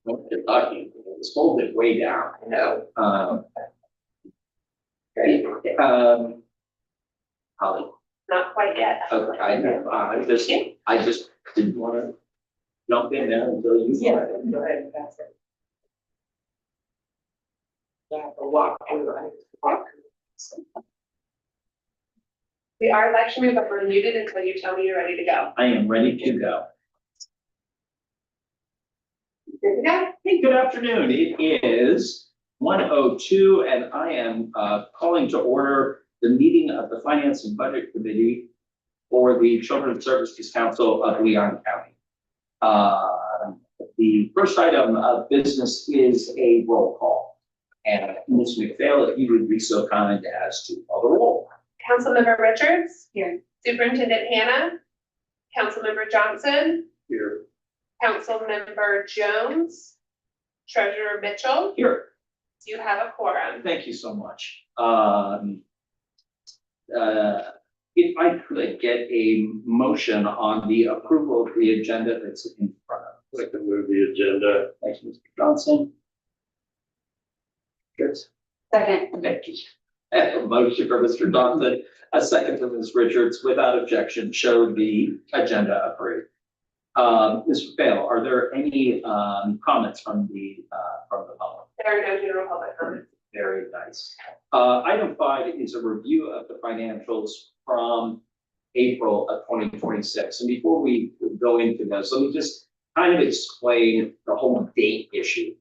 Kentucky, it's folded way down. I know. Okay. Holly. Not quite yet. Okay, I just didn't want to jump in there until you. Yeah, go ahead and pass it. Yeah, the walk through, I walk. We are live streaming, but we're muted until you tell me you're ready to go. I am ready to go. Good to go? Hey, good afternoon. It is 1:02 and I am calling to order the meeting of the Finance and Budget Committee for the Children's Services Council of Leon County. The first item of business is a roll call. And Ms. McPhail, if you would be so kind as to call the roll. Councilmember Richards. Here. Superintendent Hannah. Councilmember Johnson. Here. Councilmember Jones. Treasurer Mitchell. Here. You have a quorum. Thank you so much. If I could get a motion on the approval of the agenda that's in front of us. I'd like to move the agenda. Thank you, Mr. Johnson. Good. Second. Thank you. A motion for Mr. Johnson, a second from Ms. Richards, without objection, show the agenda approved. Ms. Bale, are there any comments from the public? There are no general public comments. Very nice. Item 5 is a review of the financials from April of 2026. And before we go into this, let me just kind of explain the whole date issue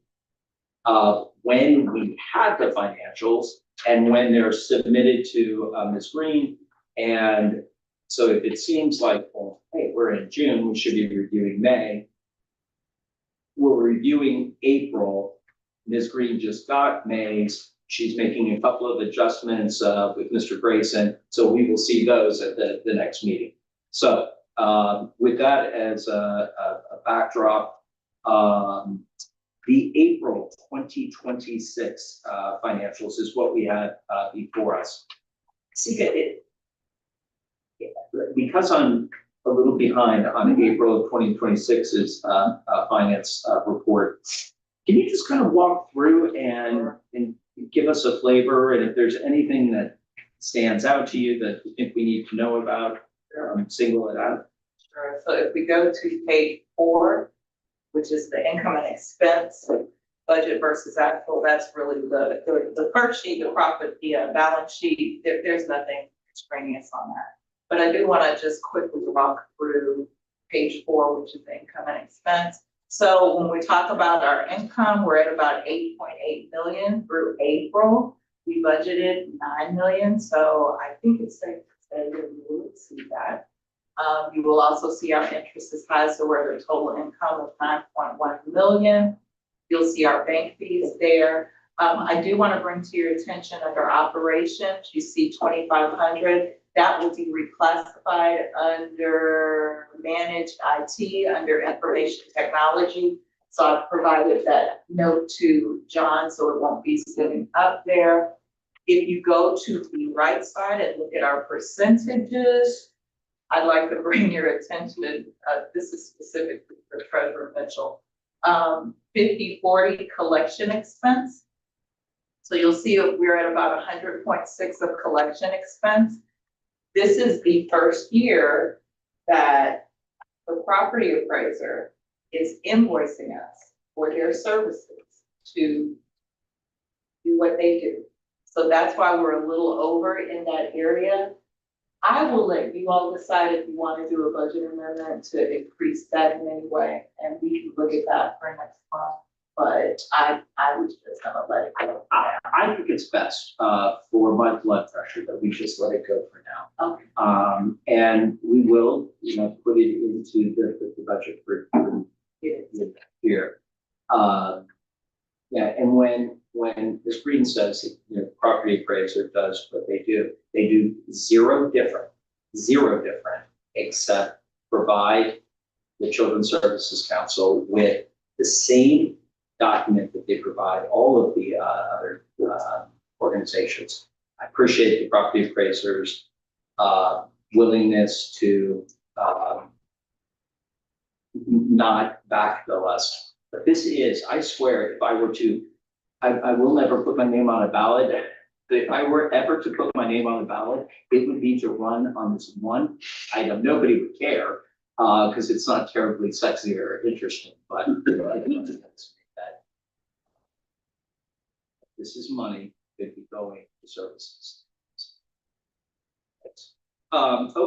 of when we have the financials and when they're submitted to Ms. Green. And so if it seems like, well, hey, we're in June, we should be reviewing May. We're reviewing April. Ms. Green just got May's. She's making a couple of adjustments with Mr. Grayson. So we will see those at the next meeting. So with that as a backdrop, the April 2026 financials is what we had before us. See, because I'm a little behind on April of 2026's finance report, can you just kind of walk through and give us a flavor, and if there's anything that stands out to you that you think we need to know about, single it out? Sure. So if we go to page 4, which is the income and expense budget versus actual, that's really the first sheet, the profit, the balance sheet. There's nothing extraneous on that. But I do want to just quickly walk through page 4, which is the income and expense. So when we talk about our income, we're at about 8.8 million through April. We budgeted 9 million. So I think it's safe to say that we will exceed that. You will also see our interest is high, so we're at a total income of 9.1 million. You'll see our bank fees there. I do want to bring to your attention under operations, you see 2,500. That will be reclassified under managed IT, under information technology. So I've provided that note to John, so it won't be sitting up there. If you go to the right side and look at our percentages, I'd like to bring your attention to, this is specifically for Treasurer Mitchell, 50/40 collection expense. So you'll see we're at about 100.6 of collection expense. This is the first year that the property appraiser is invoicing us for their services to do what they do. So that's why we're a little over in that area. I will let you all decide if you want to do a budget amendment to increase that in any way, and we can look at that for next month. But I was just gonna let it go. I think it's best for my blood pressure that we just let it go for now. Okay. And we will, put it into the budget for the year. Yeah, and when Ms. Green says, property appraiser does what they do zero different, except provide the Children's Services Council with the same document that they provide all of the other organizations. I appreciate the property appraisers' willingness to not backfill us. But this is, I swear, if I were to, I will never put my name on a ballot. But if I were ever to put my name on a ballot, it would be to run on this one item. Nobody would care, because it's not terribly sexy or interesting, but I think that this is money that be going to services.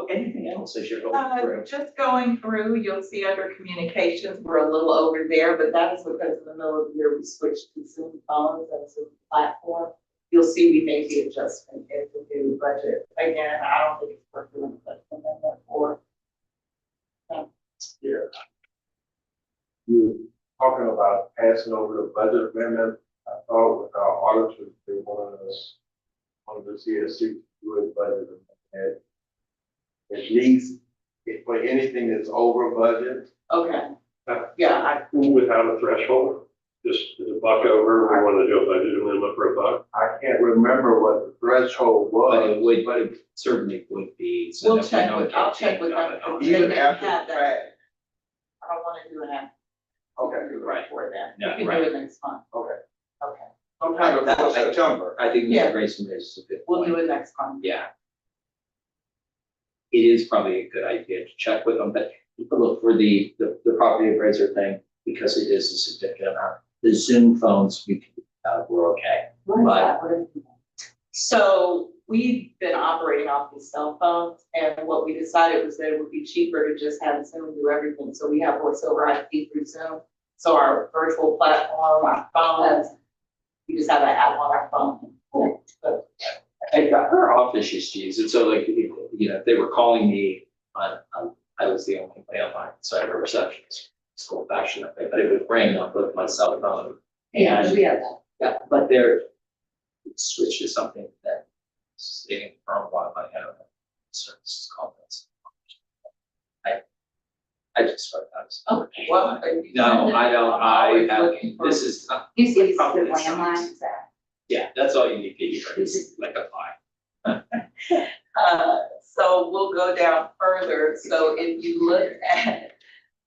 Anything else as you're going through? Just going through, you'll see under communications, we're a little over there, but that is because in the middle of the year, we switched to Zoom phones and Zoom platform. You'll see we made the adjustment in the new budget. Again, I don't think it's worth doing the budget amendment for. Yeah. You talking about passing over the budget amendment, I thought with our auditors, they wanted us, on the CSC, to do a budget amendment. At least, for anything that's over budget. Okay. Yeah, Without a threshold, just a buck over, we want to do a budget amendment for a buck. I can't remember what the threshold But it was. would, but it certainly would be. so We'll that we check don't with- get I'll check with changed on them. it. They Even may after have the that. fact. I don't want to do an Okay, Right. for that. Yeah, We can right. do it next month. okay. Okay. Sometime before September. I think Yeah. Mr. Grayson raises a good We'll point. do it next month. Yeah. It is probably a good idea to check with them, but look for the property appraiser thing, because it is a significant amount. The Zoom phones, we're okay. So we've been operating off these cell phones, and what we decided was that it would be cheaper to just have Zoom do everything. So we have voice over IP through Zoom. So our virtual platform, our phones, we just have an app on our phone. But Our office used to use it, so like, if they were calling me I was the only landline, so I had a receptionist. It's old fashioned, but it would ring on both my cell phone. And we have that. yeah, but they're switched to something that staying for a while, I don't know. Services comments. I just thought that was. Okay, well. No, I don't, Always I looking have, for- this is, You see, it's the Probably the landline, size. is that? yeah, that's all you need to hear, it's like a file. So we'll go down further. So if you look at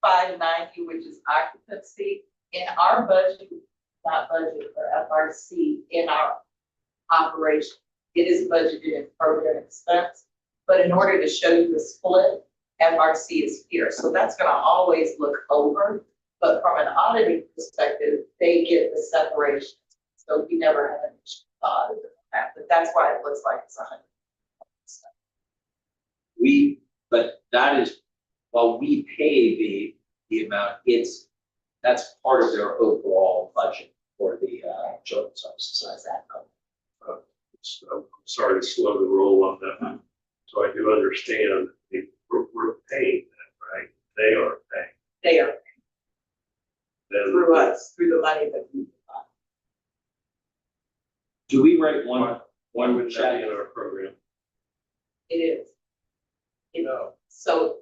590, which is occupancy, in our budget, not budget for FRC, in our operation, it is budgeted in program expense. But in order to show you the split, FRC is here. So that's gonna always look over. But from an auditing perspective, they get the separation. So we never have an issue with audit of that, but that's why it looks like it's 100%. But that is, while we pay the amount, that's part of their overall budget for the children's services. So that I'm sorry to slow the roll on that. So I do understand, we're paying that, right? They are paying. They are Then through us, through the money that we provide. Do we write why one would that check? be in our program? It is. You know, No. so,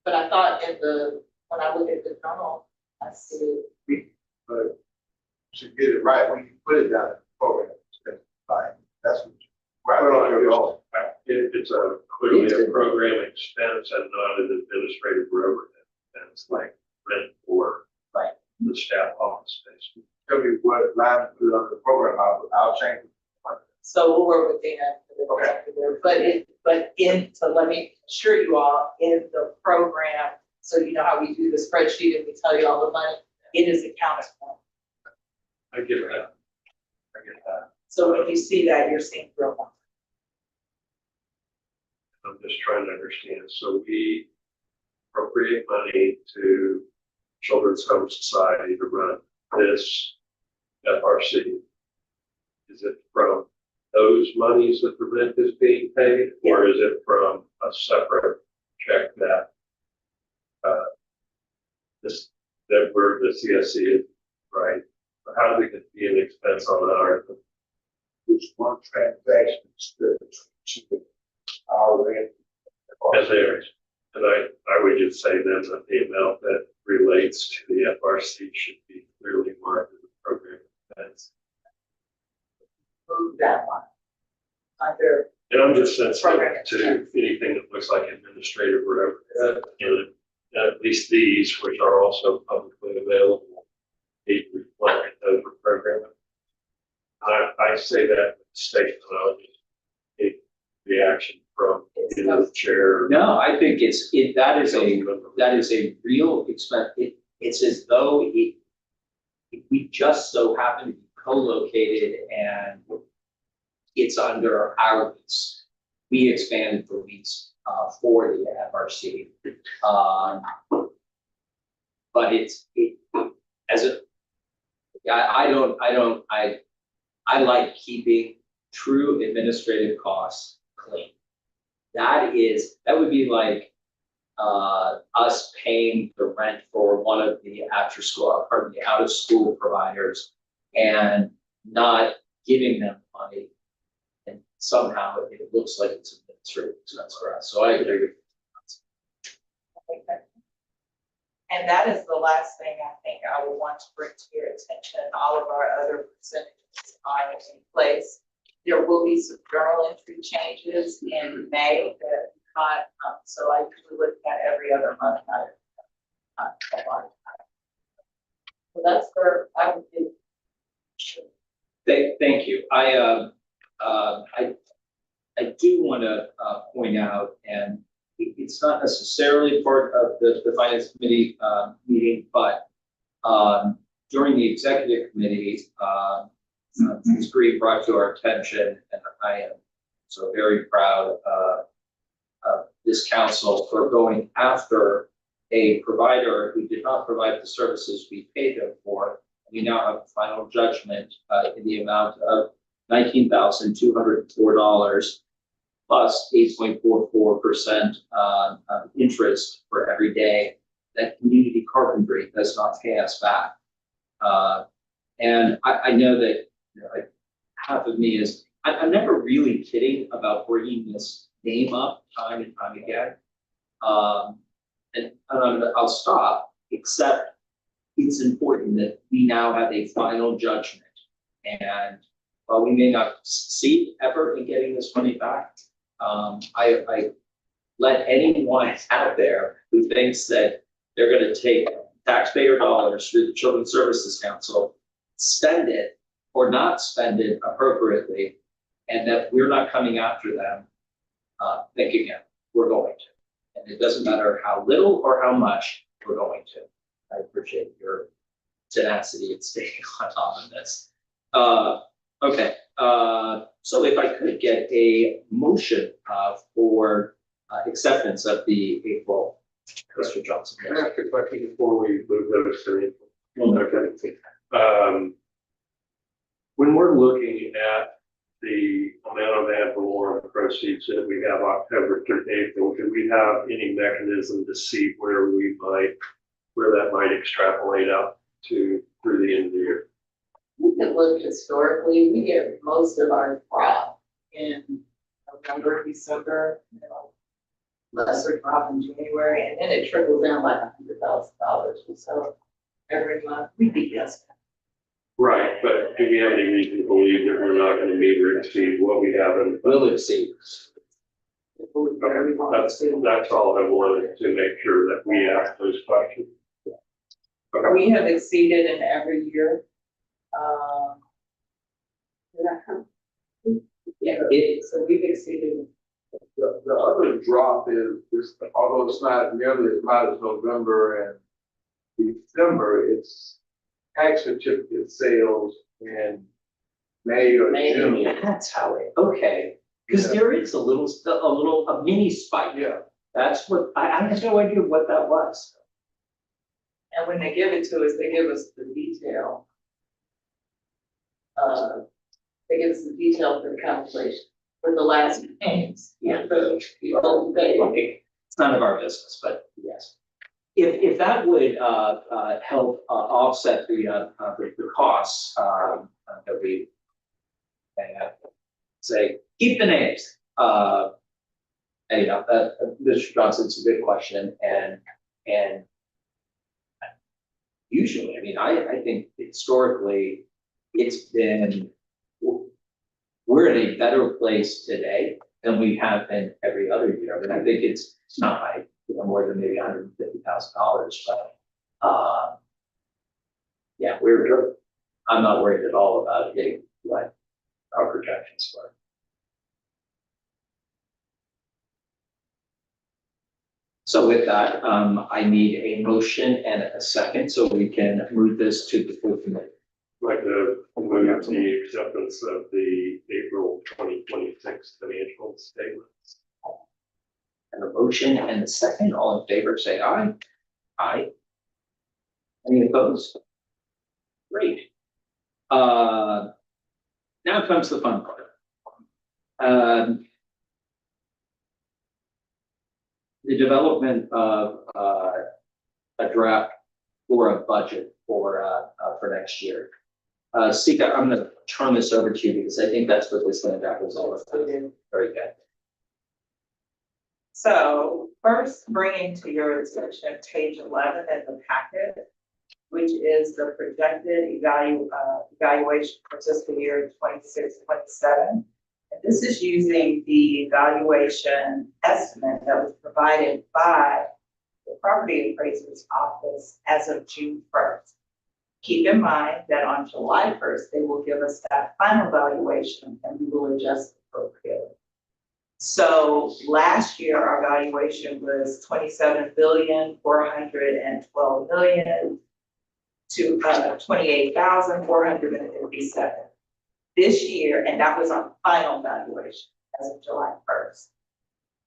but I thought when I look at the journal, I see, But to get it right, we can put it down in the program. Fine. That's what. Right, It's clearly a program expense and not an administrative overhead. And it's like rent or Right. the staff office space. Tell me what line to put on the program, I'll change it. so we'll work with Dana. So let me assure you all, in the program, so you know how we do the spreadsheet and we tell you all the money, it is accounted for. I get that. I get that. So when you see that, you're seeing real money. I'm just trying to understand. So we appropriate money to Children's Home Society to run this FRC. Is it from those monies that the rent is being paid, or is it from a separate check that where the CSC is, right? How do we get be an expense on our? Which one transaction is the our rent. As there is, and I would just say then that the amount that relates to the FRC should be clearly marked as a program expense. Move that one. Under, And I'm just sensitive Program to anything that looks like administrative or overhead, and at least these, which are also publicly available, need to reflect those programming. I say that statement, I would just take reaction from either the chair. No, I think that is a real expense. It's as though we just so happen to be co-located and it's under our lease. We expanded the lease for the FRC. But I like keeping true administrative costs clean. That would be like us paying the rent for one of the out of school providers and not giving them money. And somehow it looks like it's administrative expense for us. So I agree with And that is the last thing I think I would want to bring to your attention. All of our other percentages are in place. There will be some journal entry changes in May that not, so I usually look at every other month. Not a lot of time. So that's where I would be. Sure. Thank you. I do want to point out, and it's not necessarily part of the finance committee meeting, but during the executive committee, Ms. Green brought to our attention, and I am so very proud of this council for going after a provider who did not provide the services we paid them for. We now have a final judgment in the amount of $19,204 plus 8.44% interest for every day that community carpentry does not pay us back. And I know that like half of me is, I'm never really kidding about bringing this name up time and time again. And I'll stop, except it's important that we now have a final judgment. And while we may not succeed ever in getting this money back, I let anyone out there who thinks that they're going to take taxpayer dollars through the Children's Services Council, spend it or not spend it appropriately, and that we're not coming after them, think again. We're going to. And it doesn't matter how little or how much, we're going to. I appreciate your tenacity in staying on this. Okay. So if I could get a motion for acceptance of the April, Mr. Johnson. Can I ask a question before we move those to Well, okay. When we're looking at the amount of ad valorem proceeds that we have October through April, do we have any mechanism to see where that might extrapolate out to through the end of the year? We could look historically, we get most of our crop in November, December, lesser crop in January, and then it trickles down like $100,000 or so every month. We be guessing. Right, but do we have any reason to believe that we're not going to meet or exceed what we have in the budget? will exceed. Okay, that's all I wanted to make sure that we ask those questions. Okay. We have exceeded in every year. Yeah, So we've exceeded. The other drop is, although it's not nearly as much as November and December, it's tax certificate sales in May or June. that's how it, okay. Because there is a mini spike. Yeah. That's what, I have no idea what that was. And when they give it to us, they give us the detail. They give us the detail for the calculation, for the last names. Yeah. The whole day. It's none of our business, but yes. If that would help offset the costs that we say, keep the names. Anyhow, Mr. Johnson's a good question, and usually, I mean, I think historically it's been, we're in a better place today than we have been every other year. And I think it's not, more than maybe $150,000, but, yeah, I'm not worried at all about getting what our projections were. So with that, I need a motion and a second so we can move this to the full committee. I'd like to move the acceptance of the April 2026 financial statements. And a motion and a second, all in favor, say aye. Aye. Any opposed? Great. Now comes the fun part. The development of a draft or a budget for next year. Sika, I'm gonna turn this over to you because I think that's what this handout was all about. Very good. So first, bringing to your attention page 11 in the packet, which is the projected evaluation for fiscal year 26-27. And this is using the evaluation estimate that was provided by the property appraiser's office as of June 1st. Keep in mind that on July 1st, they will give us that final valuation and we will adjust appropriately. So last year, our valuation was 27,412,000,000 to 28,457. This year, and that was our final valuation as of July 1st.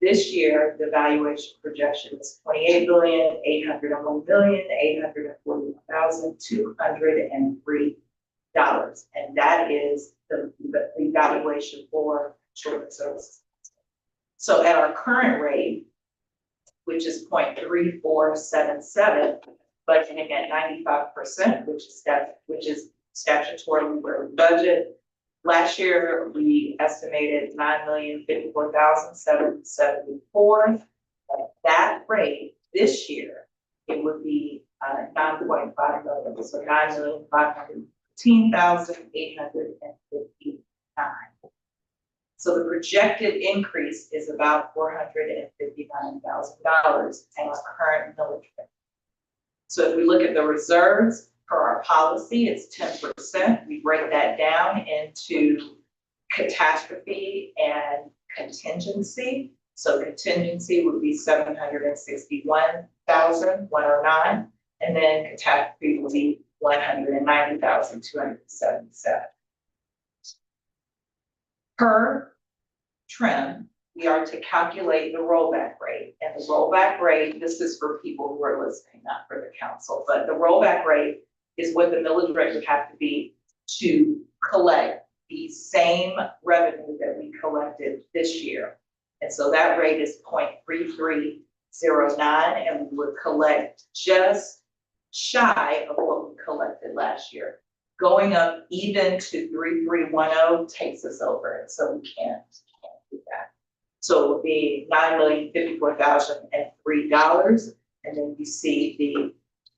This year, the valuation projection is $28,801,841,203. And that is the valuation for children's services. So at our current rate, which is 0.3477, budgeting at 95%, which is statutorily where we budget. Last year, we estimated 9,054,774. At that rate, this year, it would be 9.5 million, so 9,515,859. So the projected increase is about $459,000 in our current millage rate. So if we look at the reserves for our policy, it's 10%. We break that down into catastrophe and contingency. So contingency would be 761,109, and then catastrophe would be 190,277. Per trim, we are to calculate the rollback rate. And the rollback rate, this is for people who are listening, not for the council, but the rollback rate is what the millage rate would have to be to collect the same revenue that we collected this year. And so that rate is 0.3309, and we would collect just shy of what we collected last year. Going up even to 3310 takes us over, and so we can't do that. So it would be $9,054,003, and then you see the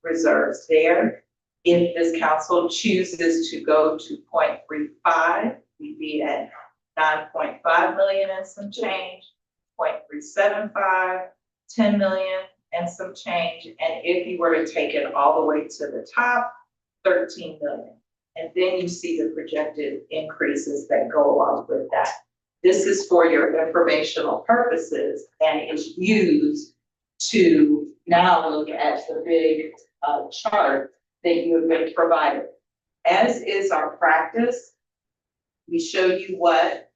reserves there. If this council chooses to go to 0.35, we'd be at 9.5 million and some change, 0.375, 10 million and some change. And if you were to take it all the way to the top, 13 million. And then you see the projected increases that go along with that. This is for your informational purposes and is used to now look at the big chart that you have been provided. As is our practice, we show you what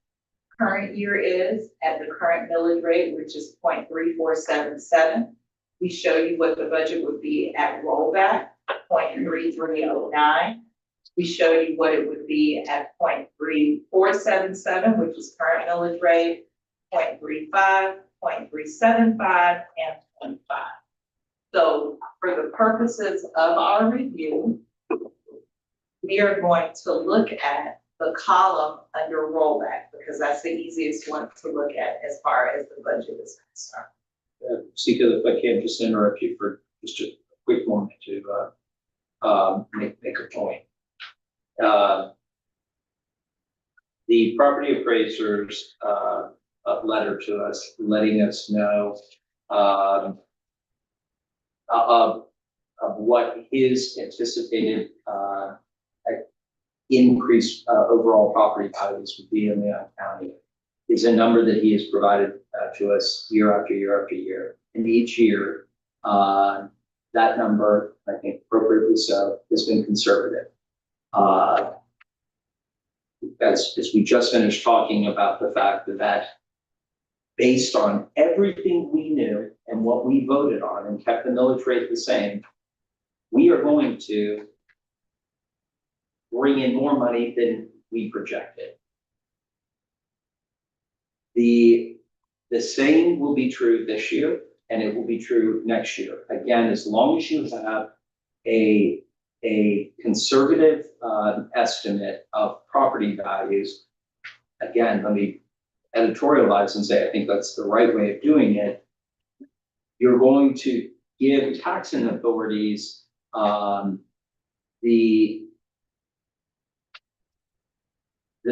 current year is at the current millage rate, which is 0.3477. We show you what the budget would be at rollback, 0.3309. We show you what it would be at 0.3477, which is current millage rate, 0.35, 0.375, and 0.5. So for the purposes of our review, we are going to look at the column under rollback because that's the easiest one to look at as far as the budget is concerned. Sika, if I can just interrupt you for just a quick moment to make a point. The property appraiser's letter to us letting us know of what his anticipated, increase, overall property values would be in Leon County is a number that he has provided, to us year after year after year. And each year, that number, I think appropriately so, has been conservative. As we just finished talking about the fact that based on everything we knew and what we voted on and kept the millage rate the same, we are going to bring in more money than we projected. The same will be true this year, and it will be true next year. Again, as long as you have a conservative estimate of property values, again, let me editorialize and say I think that's the right way of doing it. You're going to give taxing authorities the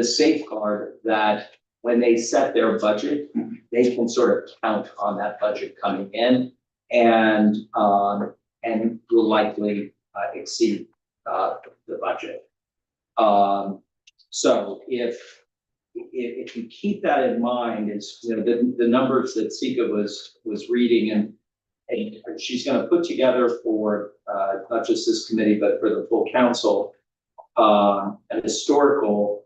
safeguard that when they set their budget, they can sort of count on that budget coming in and will likely exceed the budget. So if you keep that in mind, it's, you know, the numbers that Sika was reading and she's going to put together for not just this committee, but for the full council, a historical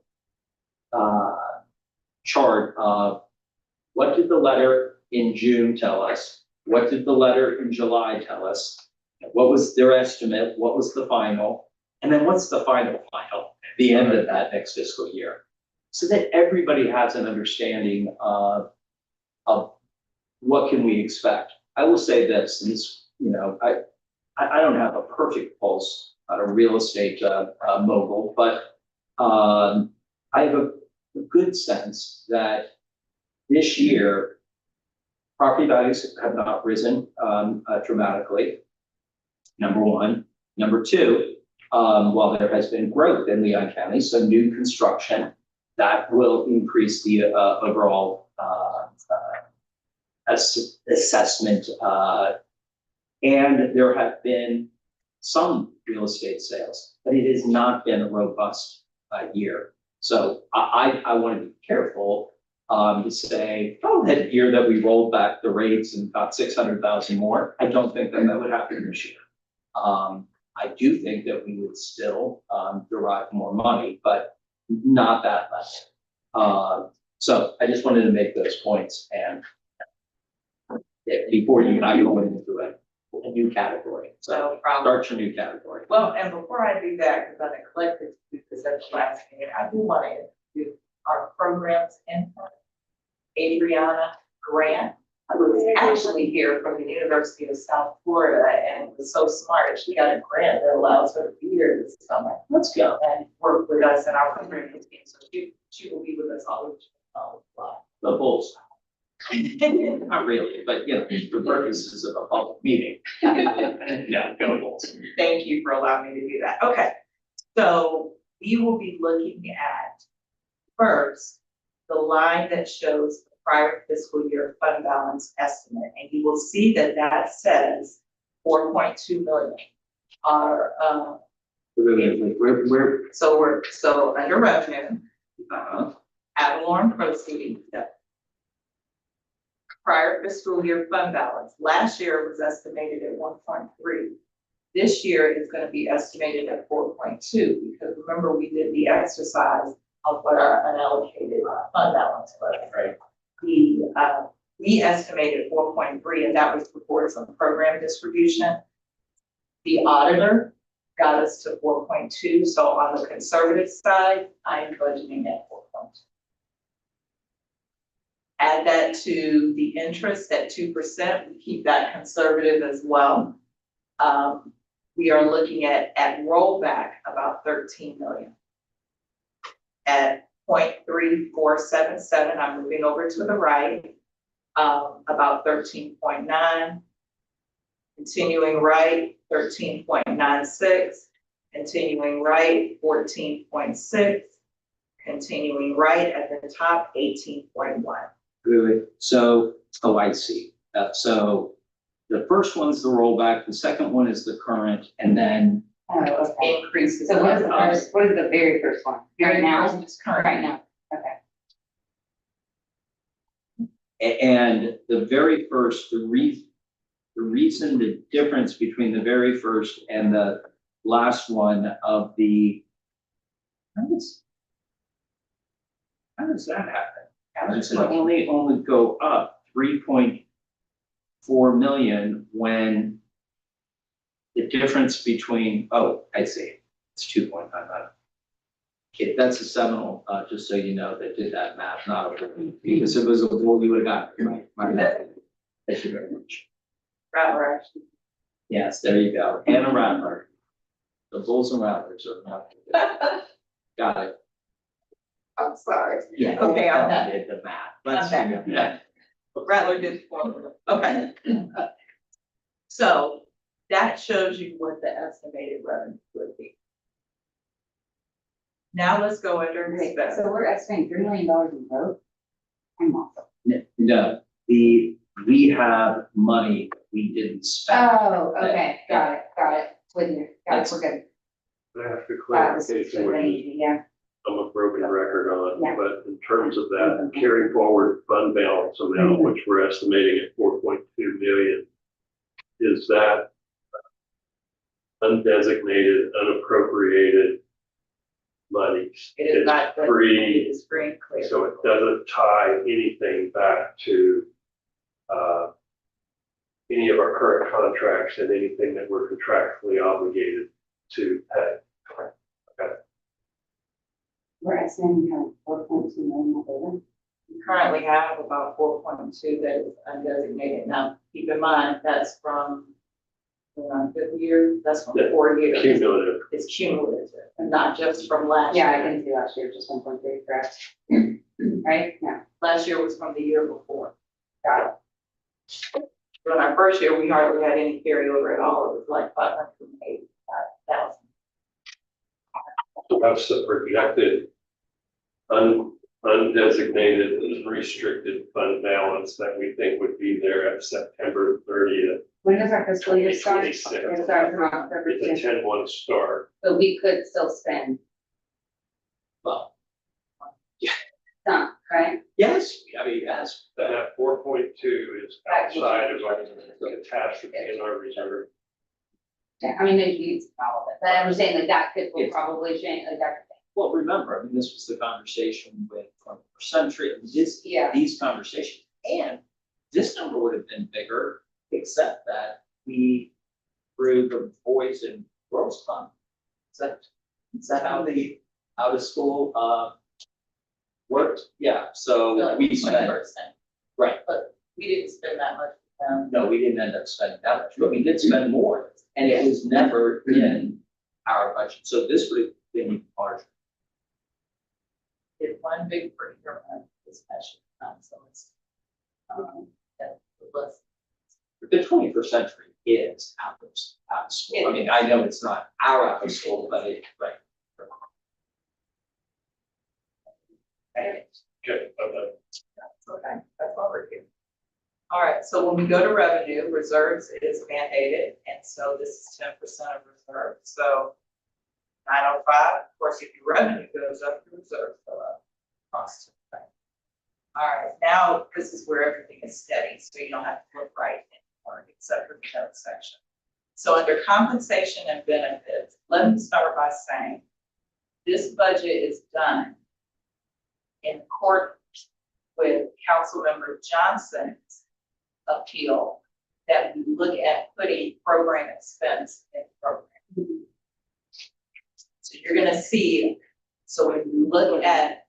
chart of what did the letter in June tell us? What did the letter in July tell us? What was their estimate? What was the final? And then what's the final at the end of that next fiscal year? So that everybody has an understanding of what can we expect. I will say this, and this, you know, I don't have a perfect pulse on a real estate mogul, but I have a good sense that this year property values have not risen dramatically. Number one. Number two, while there has been growth in Leon County, so new construction, that will increase the overall assessment. And there have been some real estate sales, but it has not been a robust year. So I want to be careful to say, oh, that year that we rolled back the rates and got 600,000 more, I don't think that would happen this year. I do think that we would still derive more money, but not that much. So I just wanted to make those points and before you and I go into a new category. So No problem. start your new category. Well, and before I do that, because I neglected to do this at the last meeting, I do want to introduce our programs intern, Adriana Grant, who is actually here from the University of South Florida and was so smart. She got a grant that allows her to be here this summer. Let's go. And work with us in our program team. So she will be with us all The Bulls. Not really, but you know, for purposes of a public meeting. Yeah, go Bulls. Thank you for allowing me to do that. Okay, so we will be looking at first the line that shows the prior fiscal year fund balance estimate, and you will see that that says 4.2 million. Our so under revenue, ad valorem proceeds. Prior fiscal year fund balance, last year was estimated at 1.3. This year is going to be estimated at 4.2, because remember we did the exercise of what our unallocated fund balance was. Right. We estimated 4.3, and that was before some program distribution. The auditor got us to 4.2, so on the conservative side, I am budgeting at 4.2. Add that to the interest at 2%, we keep that conservative as well. We are looking at rollback about 13 million. At 0.3477, I'm moving over to the right, about 13.9. Continuing right, 13.96. Continuing right, 14.6. Continuing right at the top, 18.1. Really? So, oh, I see. So the first one's the rollback, the second one is the current, and then Oh, okay. increases. So what is the first, what is the very first one? Right now? It's current. Right now, okay. And the very first, the reason, the difference between the very first and the last one of the, how does that happen? How does it only go up 3.4 million when the difference between, oh, I see, it's 2.5 million. Okay, that's a seminal, just so you know, that did that math, not a, because if it was a bull, you would have got it right. My bad. Thank you very much. Rattler actually. Yes, there you go. And a rattler. The bulls and rattlers are not. Got it. I'm sorry. Yeah. Okay, I'm I done. did the math. Let's I'm done. figure it out. Rattler did formula. Okay. So that shows you what the estimated revenue would be. Now let's go under Wait, expense. so we're estimating $3 million in growth? I'm off. No, we have money that we didn't spend. Oh, okay, got it, with you, got it, we're good. I have to That was clarification, really which easy, yeah. I'm a broken record on, Yeah. but in terms of that carry forward fund balance amount, which we're estimating at 4.2 million, is that undesignated, unappropriated money? It is not. free, It is free and clear. so it doesn't tie anything back to any of our current contracts and anything that we're contractually obligated to pay. We're estimating kind of 4.2 million over. We currently have about 4.2 that is undesignated. Now, keep in mind, that's from the fifth year, that's from Yeah. 4 years. Cumulative. It's cumulative, and not just from last year. Yeah, I didn't see last year, just 1.3, correct? Right, yeah, Last year was from the year before. got But our first year, we hardly had any carryover at all. It was like 585,000. So that's the projected undesignated and restricted fund balance that we think would be there at September 30th. When does our fiscal year start? It 2026. starts in October, It's a 10-1 start. but we could still spend Well, some, right? yes, I mean, yes. That 4.2 is outside of our catastrophe in our reserve. Yeah, I mean, maybe it's all of it, but I'm saying like that could will probably change, like that. Well, remember, I mean, this was the conversation with 21st Century, and Yeah. these conversations, and this number would have been bigger, except that we, through the Boys and Girls Club, is that how the out of school, worked? Yeah, so we spent, 20%. right, But we didn't spend that much. no, we didn't end up spending that much, but we did spend more, and it was never in our budget, so this would have been even larger. Did one big procurement this past year, so it's, that was. The 21st Century is out of school. I mean, I know it's not our out of school, but it, right. Okay, okay. Okay, that's what we're doing. All right, so when we go to revenue, reserves is mandated, and so this is 10% of reserve, so 905, of course, if your revenue goes up, your reserves go up. Cost. Okay. All right, now this is where everything is steady, so you don't have to look right anymore, except for the note section. So under compensation and benefits, let me start by saying, this budget is done in accordance with Councilmember Johnson's appeal that we look at putting program expense in program. So you're gonna see, so when you look at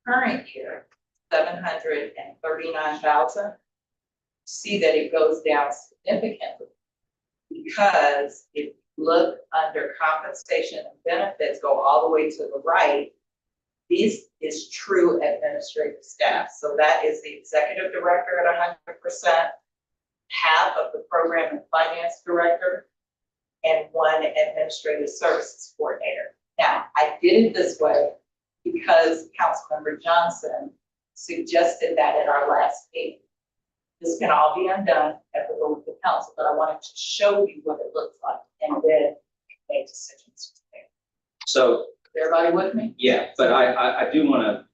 current year, 739,000, see that it goes down significantly. Because if you look under compensation and benefits, go all the way to the right, this is true administrative staff. So that is the executive director at 100%, half of the program and finance director, and one administrative services coordinator. Now, I did it this way because Councilmember Johnson suggested that at our last meeting. This can all be undone at the will of the council, but I wanted to show you what it looks like and then make decisions. So, Is everybody with me? yeah, but I do want to,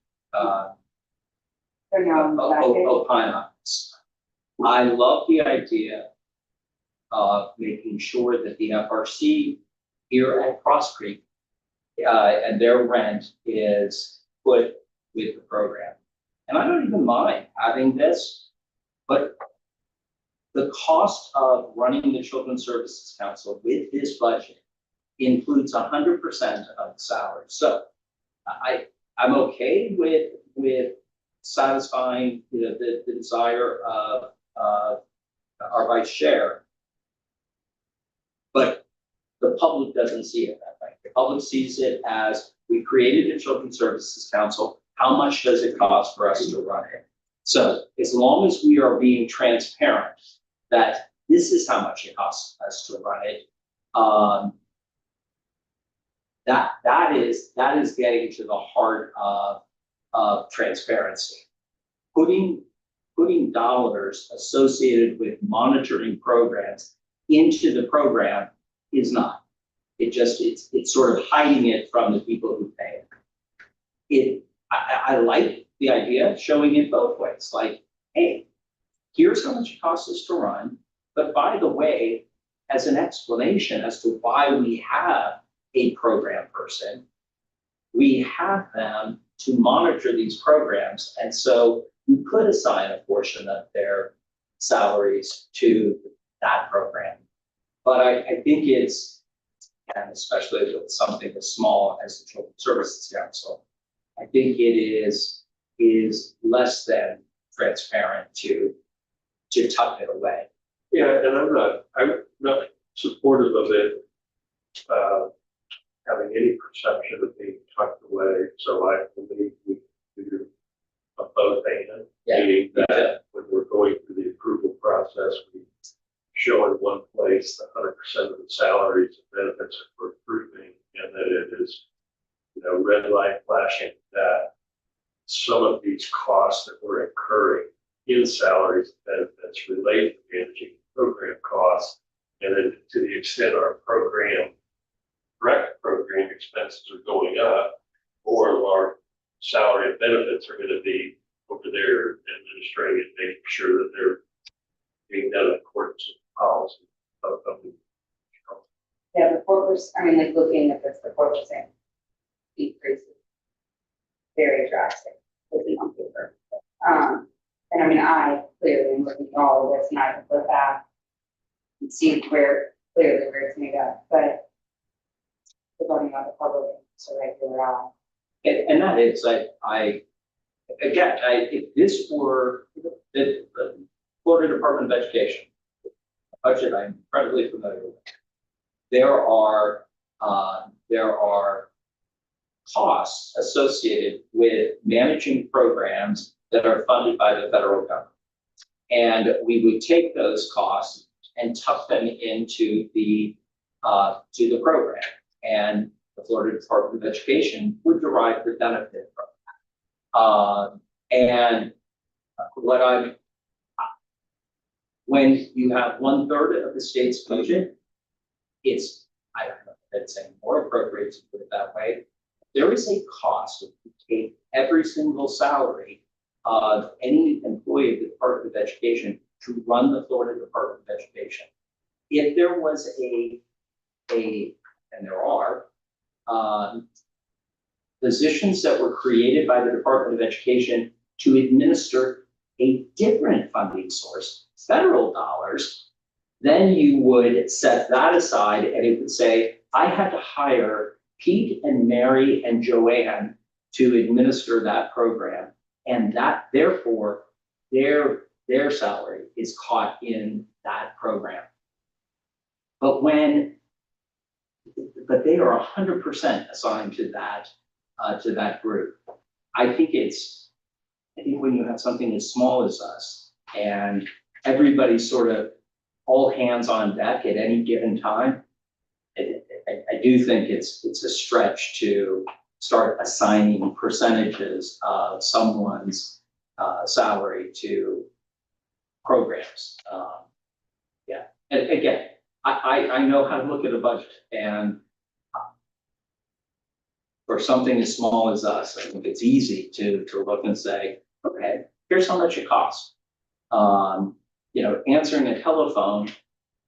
Turn on the back page. opine on this. I love the idea of making sure that the FRC here at Cross Creek, and their rent is put with the program. And I don't even mind having this, but the cost of running the Children's Services Council with this budget includes 100% of the salary. So I'm okay with satisfying, the desire of, our vice chair. But the public doesn't see it that way. The public sees it as, we created a Children's Services Council. How much does it cost for us to run it? So as long as we are being transparent that this is how much it costs us to run it, that is getting to the heart of transparency. Putting dollars associated with monitoring programs into the program is not. It's sort of hiding it from the people who pay it. I like the idea of showing it both ways. Like, hey, here's how much it costs us to run. But by the way, as an explanation as to why we have a program person, we have them to monitor these programs. And so you could assign a portion of their salaries to that program. But I think it's, and especially with something as small as the Children's Services Council, I think it is less than transparent to tuck it away. Yeah, and I'm not supportive of it, having any perception of being tucked away. So I believe we do a both and, meaning that when we're going through the approval process, we show in one place the 100% of the salaries and benefits that we're approving, and that it is, red light flashing that some of these costs that we're incurring in salaries and benefits related to managing program costs, and then to the extent our direct program expenses are going up, or our salary and benefits are going to be over there administering and making sure that they're being done in accordance with the policy of the. Yeah, the 4%, I mean, like looking at this, the 4% decrease is very drastic, looking on paper. And I mean, I clearly am looking at all of this and I can look back and see where it's made up, but depending on the public, it's a regular eye. And that is, if this were the Florida Department of Education, budget I'm incredibly familiar with, there are costs associated with managing programs that are funded by the federal government. And we would take those costs and tuck them into the program. And the Florida Department of Education would derive the benefit from that. And when you have 1/3 of the state's budget, I don't know if it's any more appropriate to put it that way. There is a cost if you take every single salary of any employee of the Department of Education to run the Florida Department of Education. If there was and there are, positions that were created by the Department of Education to administer a different funding source, federal dollars, then you would set that aside and it would say, I had to hire Pete and Mary and Joanne to administer that program. And that therefore their salary is caught in that program. But they are 100% assigned to that group. I think when you have something as small as us and everybody's sort of all hands on deck at any given time, I do think it's a stretch to start assigning percentages of someone's salary to programs. Yeah, and again, I know how to look at a budget, and for something as small as us, I think it's easy to look and say, okay, here's how much it costs. You know, answering a telephone,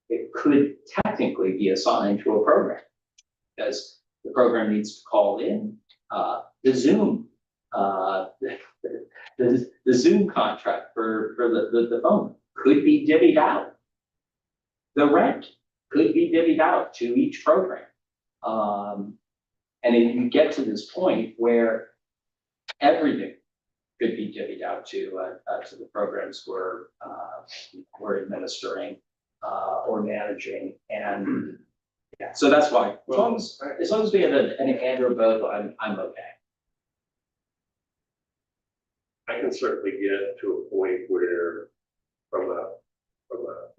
it could technically be assigned to a program, because the program needs to call in. The Zoom, the Zoom contract for the phone could be divvied out. The rent could be divvied out to each program. And if you get to this point where everything could be divvied out to the programs we're administering or managing, and yeah, so that's why, as long as we have an and or both, I'm okay. I can certainly get to a point where, from a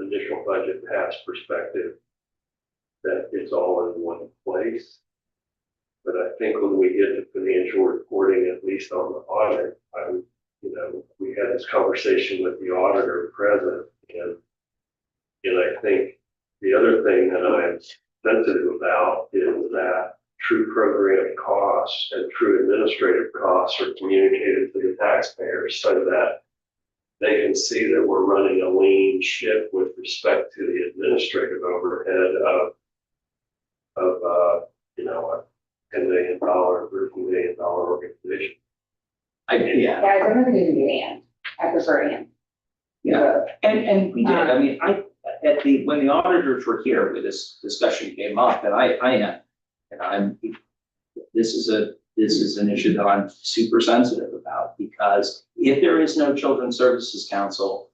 initial budget pass perspective, that it's all in one place. But I think when we get to financial reporting, at least on the audit, we had this conversation with the auditor present, and I think the other thing that I'm sensitive about is that true program costs and true administrative costs are communicated to the taxpayers so that they can see that we're running a lean ship with respect to the administrative overhead of a $10 million, $13 million organization. Yeah, Yeah, I don't think we can do and, I prefer and. yeah, and we did, I mean, when the auditors were here, when this discussion came up, and this is an issue that I'm super sensitive about, because if there is no Children's Services Council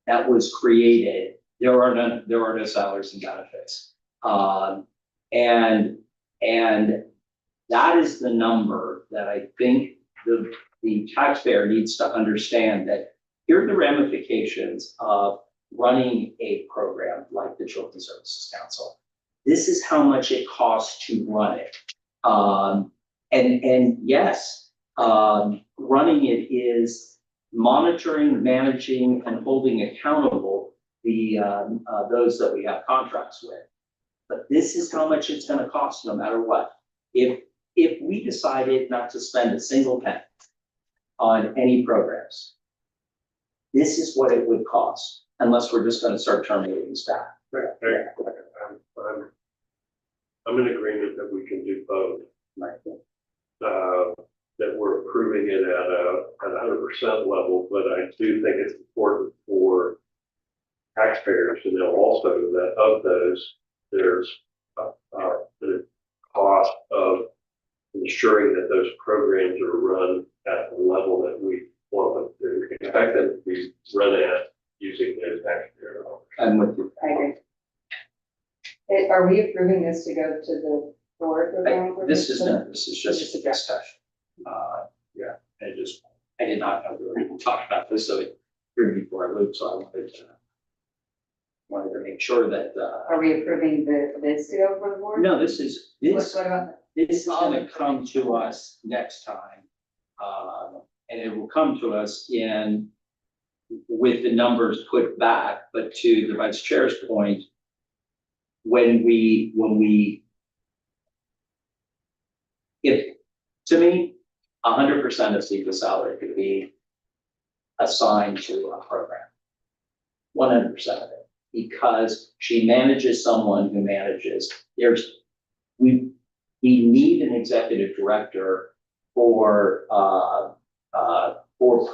that was created, there are no salaries and benefits. And that is the number that I think the taxpayer needs to understand, that here are the ramifications of running a program like the Children's Services Council. This is how much it costs to run it. And yes, running it is monitoring, managing, and holding accountable those that we have contracts with. But this is how much it's going to cost, no matter what. If we decided not to spend a single penny on any programs, this is what it would cost, unless we're just going to start terminating staff. I'm in agreement that we can do both. Right. That we're approving it at 100% level, but I do think it's important for taxpayers to know also that of those, there's the cost of ensuring that those programs are run at the level that we want them to, expect them to be run at using those taxpayer dollars. I'm with you. I agree. Are we approving this to go to the board? This is just a discussion. Yeah, I did not know we were going to talk about this, so it threw me before I moved, so I wanted to make sure that, Are we approving this to go for the board? no, this is What about? this is going to come to us next time. And it will come to us with the numbers put back, but to the vice chair's point, if, to me, 100% of CEQA salary could be assigned to a program. 100% of it, because she manages someone who manages. We need an executive director for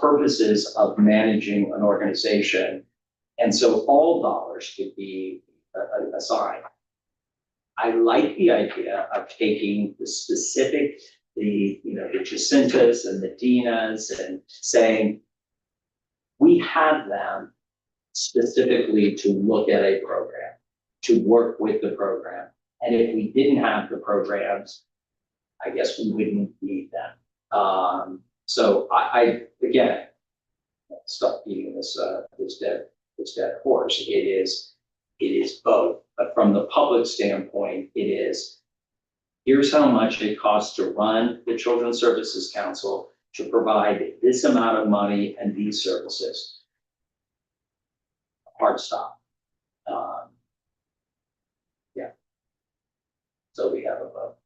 purposes of managing an organization, and so all dollars could be assigned. I like the idea of taking the specific, the Jacintas and the Dinas, and saying, we have them specifically to look at a program, to work with the program. And if we didn't have the programs, I guess we wouldn't need them. So I again, stop beating this dead horse. It is both, but from the public standpoint, it is, here's how much it costs to run the Children's Services Council, to provide this amount of money and these services. hard stop. Yeah. So we have a vote.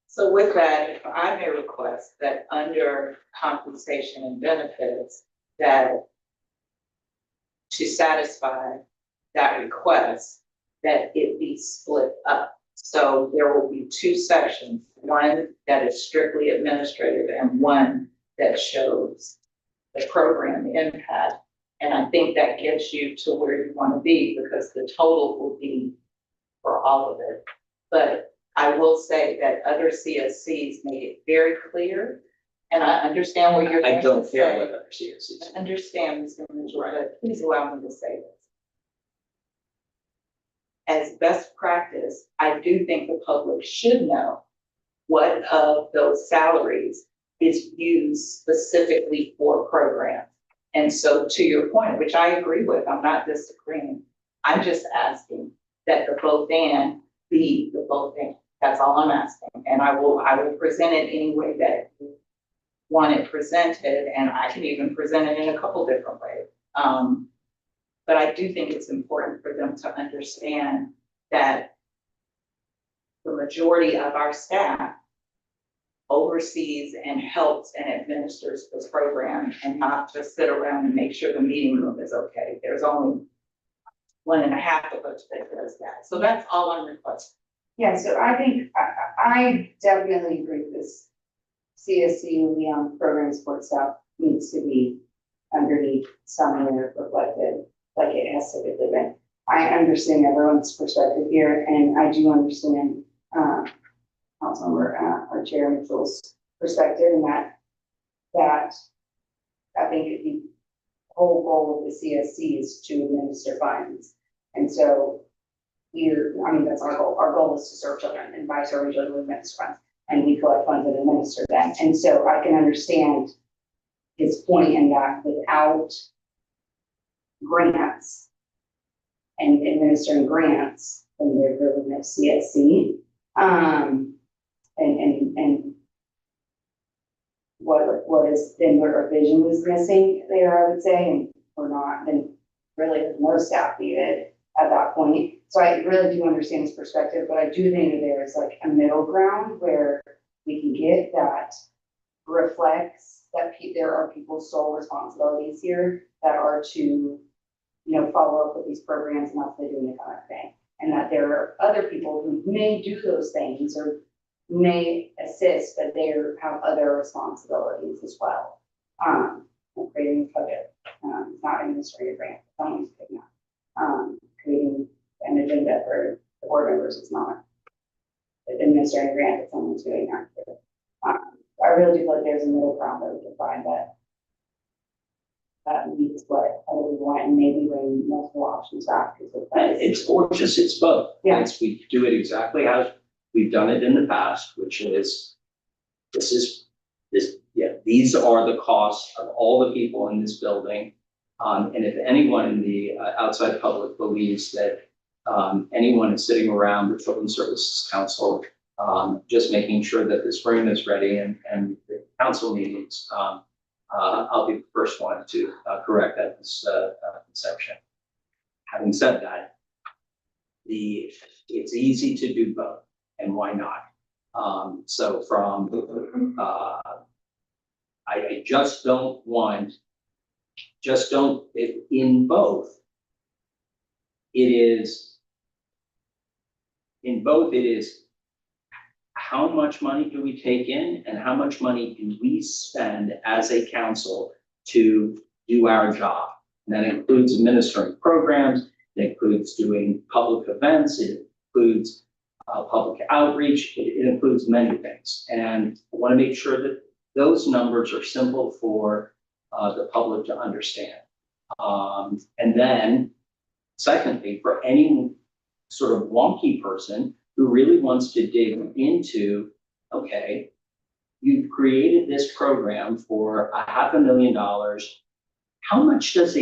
So with that, if I may request that under compensation and benefits, that to satisfy that request, that it be split up. So there will be two sections, one that is strictly administrative and one that shows the program impact. And I think that gets you to where you want to be because the total will be for all of it. But I will say that other CSCs made it very clear, and I understand what you're I trying to don't care say. what other CSCs. I understand, Mr. Mitchell, but please allow me to say this. As best practice, I do think the public should know what of those salaries is used specifically for programs. And so to your point, which I agree with, I'm not disagreeing, I'm just asking that the both and be the both and. That's all I'm asking. And I will present it any way that you want it presented, and I can even present it in a couple different ways. But I do think it's important for them to understand that the majority of our staff oversees and helps and administers this program and not just sit around and make sure the meeting room is okay. There's only 1.5 of us that does that. So that's all I'm requesting. Yeah, so I think, I definitely agree with this. CSC and Leon program support staff needs to be underneath somewhere reflected, like it has typically been. I understand everyone's perspective here, and I do understand, Councilmember, our Chair Mitchell's perspective, and that I think the whole goal of the CSC is to administer funds. And so that's our goal. Our goal is to serve children and by serving children with administer funds, and we collect funds and administer them. And so I can understand his point in that without grants and administering grants, then there's really no CSC. And what is then where our vision was missing there, I would say, and we're not, then really there's no staff needed at that point. So I really do understand his perspective, but I do think that there is like a middle ground where we can get that reflects that there are people's sole responsibilities here that are to, follow up with these programs and not doing the kind of thing. And that there are other people who may do those things or may assist, but they have other responsibilities as well. Creating a budget, it's not an administrative grant, someone's picking up. Creating an agenda for the board members, it's not an administrative grant that someone's doing that. I really do feel like there's a middle ground that we can find that meets what other people want, and maybe bring multiple options back. It's both. Yeah. We do it exactly as we've done it in the past, which is, these are the costs of all the people in this building. And if anyone in the outside public believes that anyone is sitting around the Children's Services Council, just making sure that this room is ready and the council meetings, I'll be the first one to correct that conception. Having said that, it's easy to do both, and why not? So from I just don't want. In both, it is how much money do we take in and how much money do we spend as a council to do our job? And that includes administering programs, it includes doing public events, it includes public outreach, it includes many things. And I want to make sure that those numbers are simple for the public to understand. And then secondly, for any sort of wonky person who really wants to dig into, okay, you've created this program for $500,000. How much does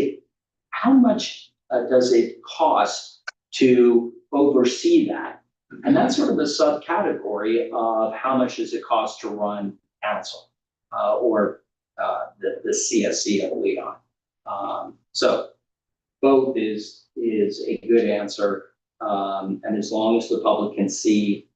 it cost to oversee that? And that's sort of a subcategory of how much does it cost to run council or the CSC of Leon. So both is a good answer. And as long as the public can see,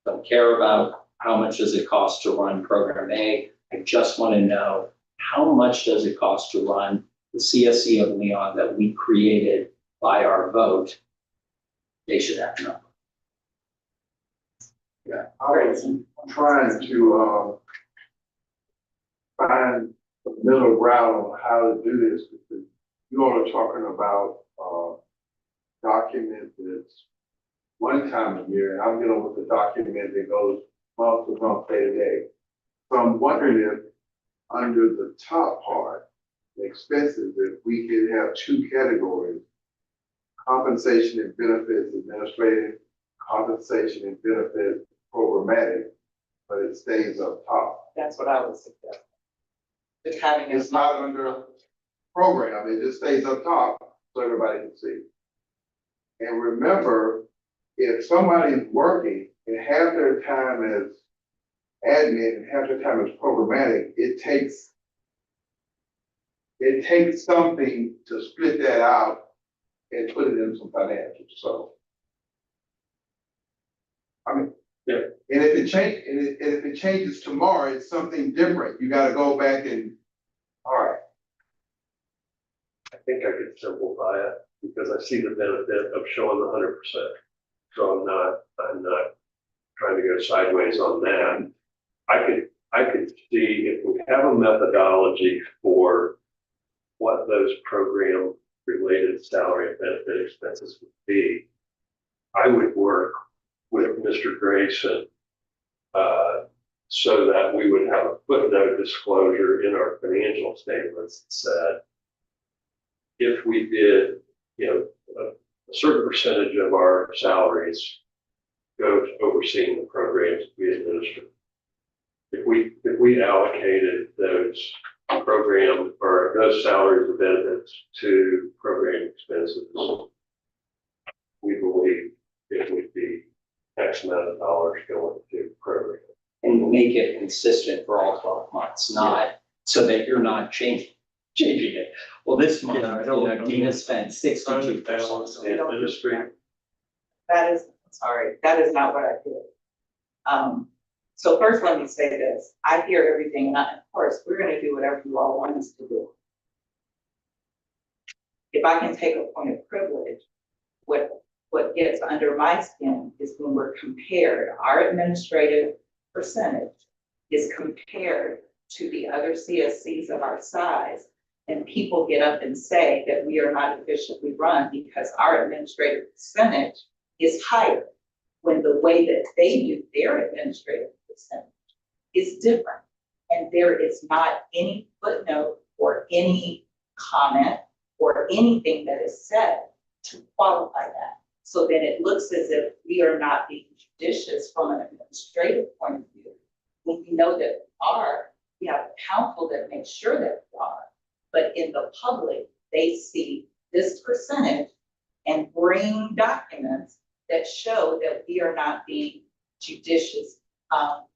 don't care about how much does it cost to run program A. I just want to know how much does it cost to run the CSC of Leon that we created by our vote. They should have to know. Yeah, I was trying to, find the middle ground on how to do this, because you all are talking about, document that's one time a year, and I'm dealing with a document that goes month to month, day to day. So I'm wondering if, under the top part, the expenses, if we could have two categories: compensation and benefits administrative, compensation and benefits programmatic, but it stays up top. That's what I would suggest. Just having it. It's not under program, it just stays up top so everybody can see. And remember, if somebody's working and half their time is admin and half their time is programmatic, it takes something to split that out and put it in some financials, so. I mean, Yeah. and if it changes tomorrow, it's something different, you gotta go back and, all right. I think I could simplify it because I see the benefit of showing the 100%. So I'm not trying to go sideways on that. I could see if we have a methodology for what those program related salary and benefit expenses would be. I would work with Mr. Grayson, so that we would have a footnote disclosure in our financial statements that said, if we did, a certain percentage of our salaries go to overseeing the programs we administer. If we allocated those program or those salaries or benefits to program expenses, we believe it would be X amount of dollars going to program. And make it consistent for all 12 months, not so that you're not changing it. Well, this month, Yeah, I don't- Dina spent 62%. Balance the administrative. That is, sorry, that is not what I did. So first, let me say this, I hear everything, and of course, we're gonna do whatever you all want us to do. If I can take a point of privilege, what gets under my skin is when we're compared, our administrative percentage is compared to the other CSCs of our size, and people get up and say that we are not efficiently run because our administrative percentage is higher, when the way that they do their administrative percentage is different. And there is not any footnote or any comment or anything that is said to qualify that. So then it looks as if we are not being judicious from an administrative point of view. When we know that we have a council that makes sure that we are, but in the public, they see this percentage and bring documents that show that we are not being judicious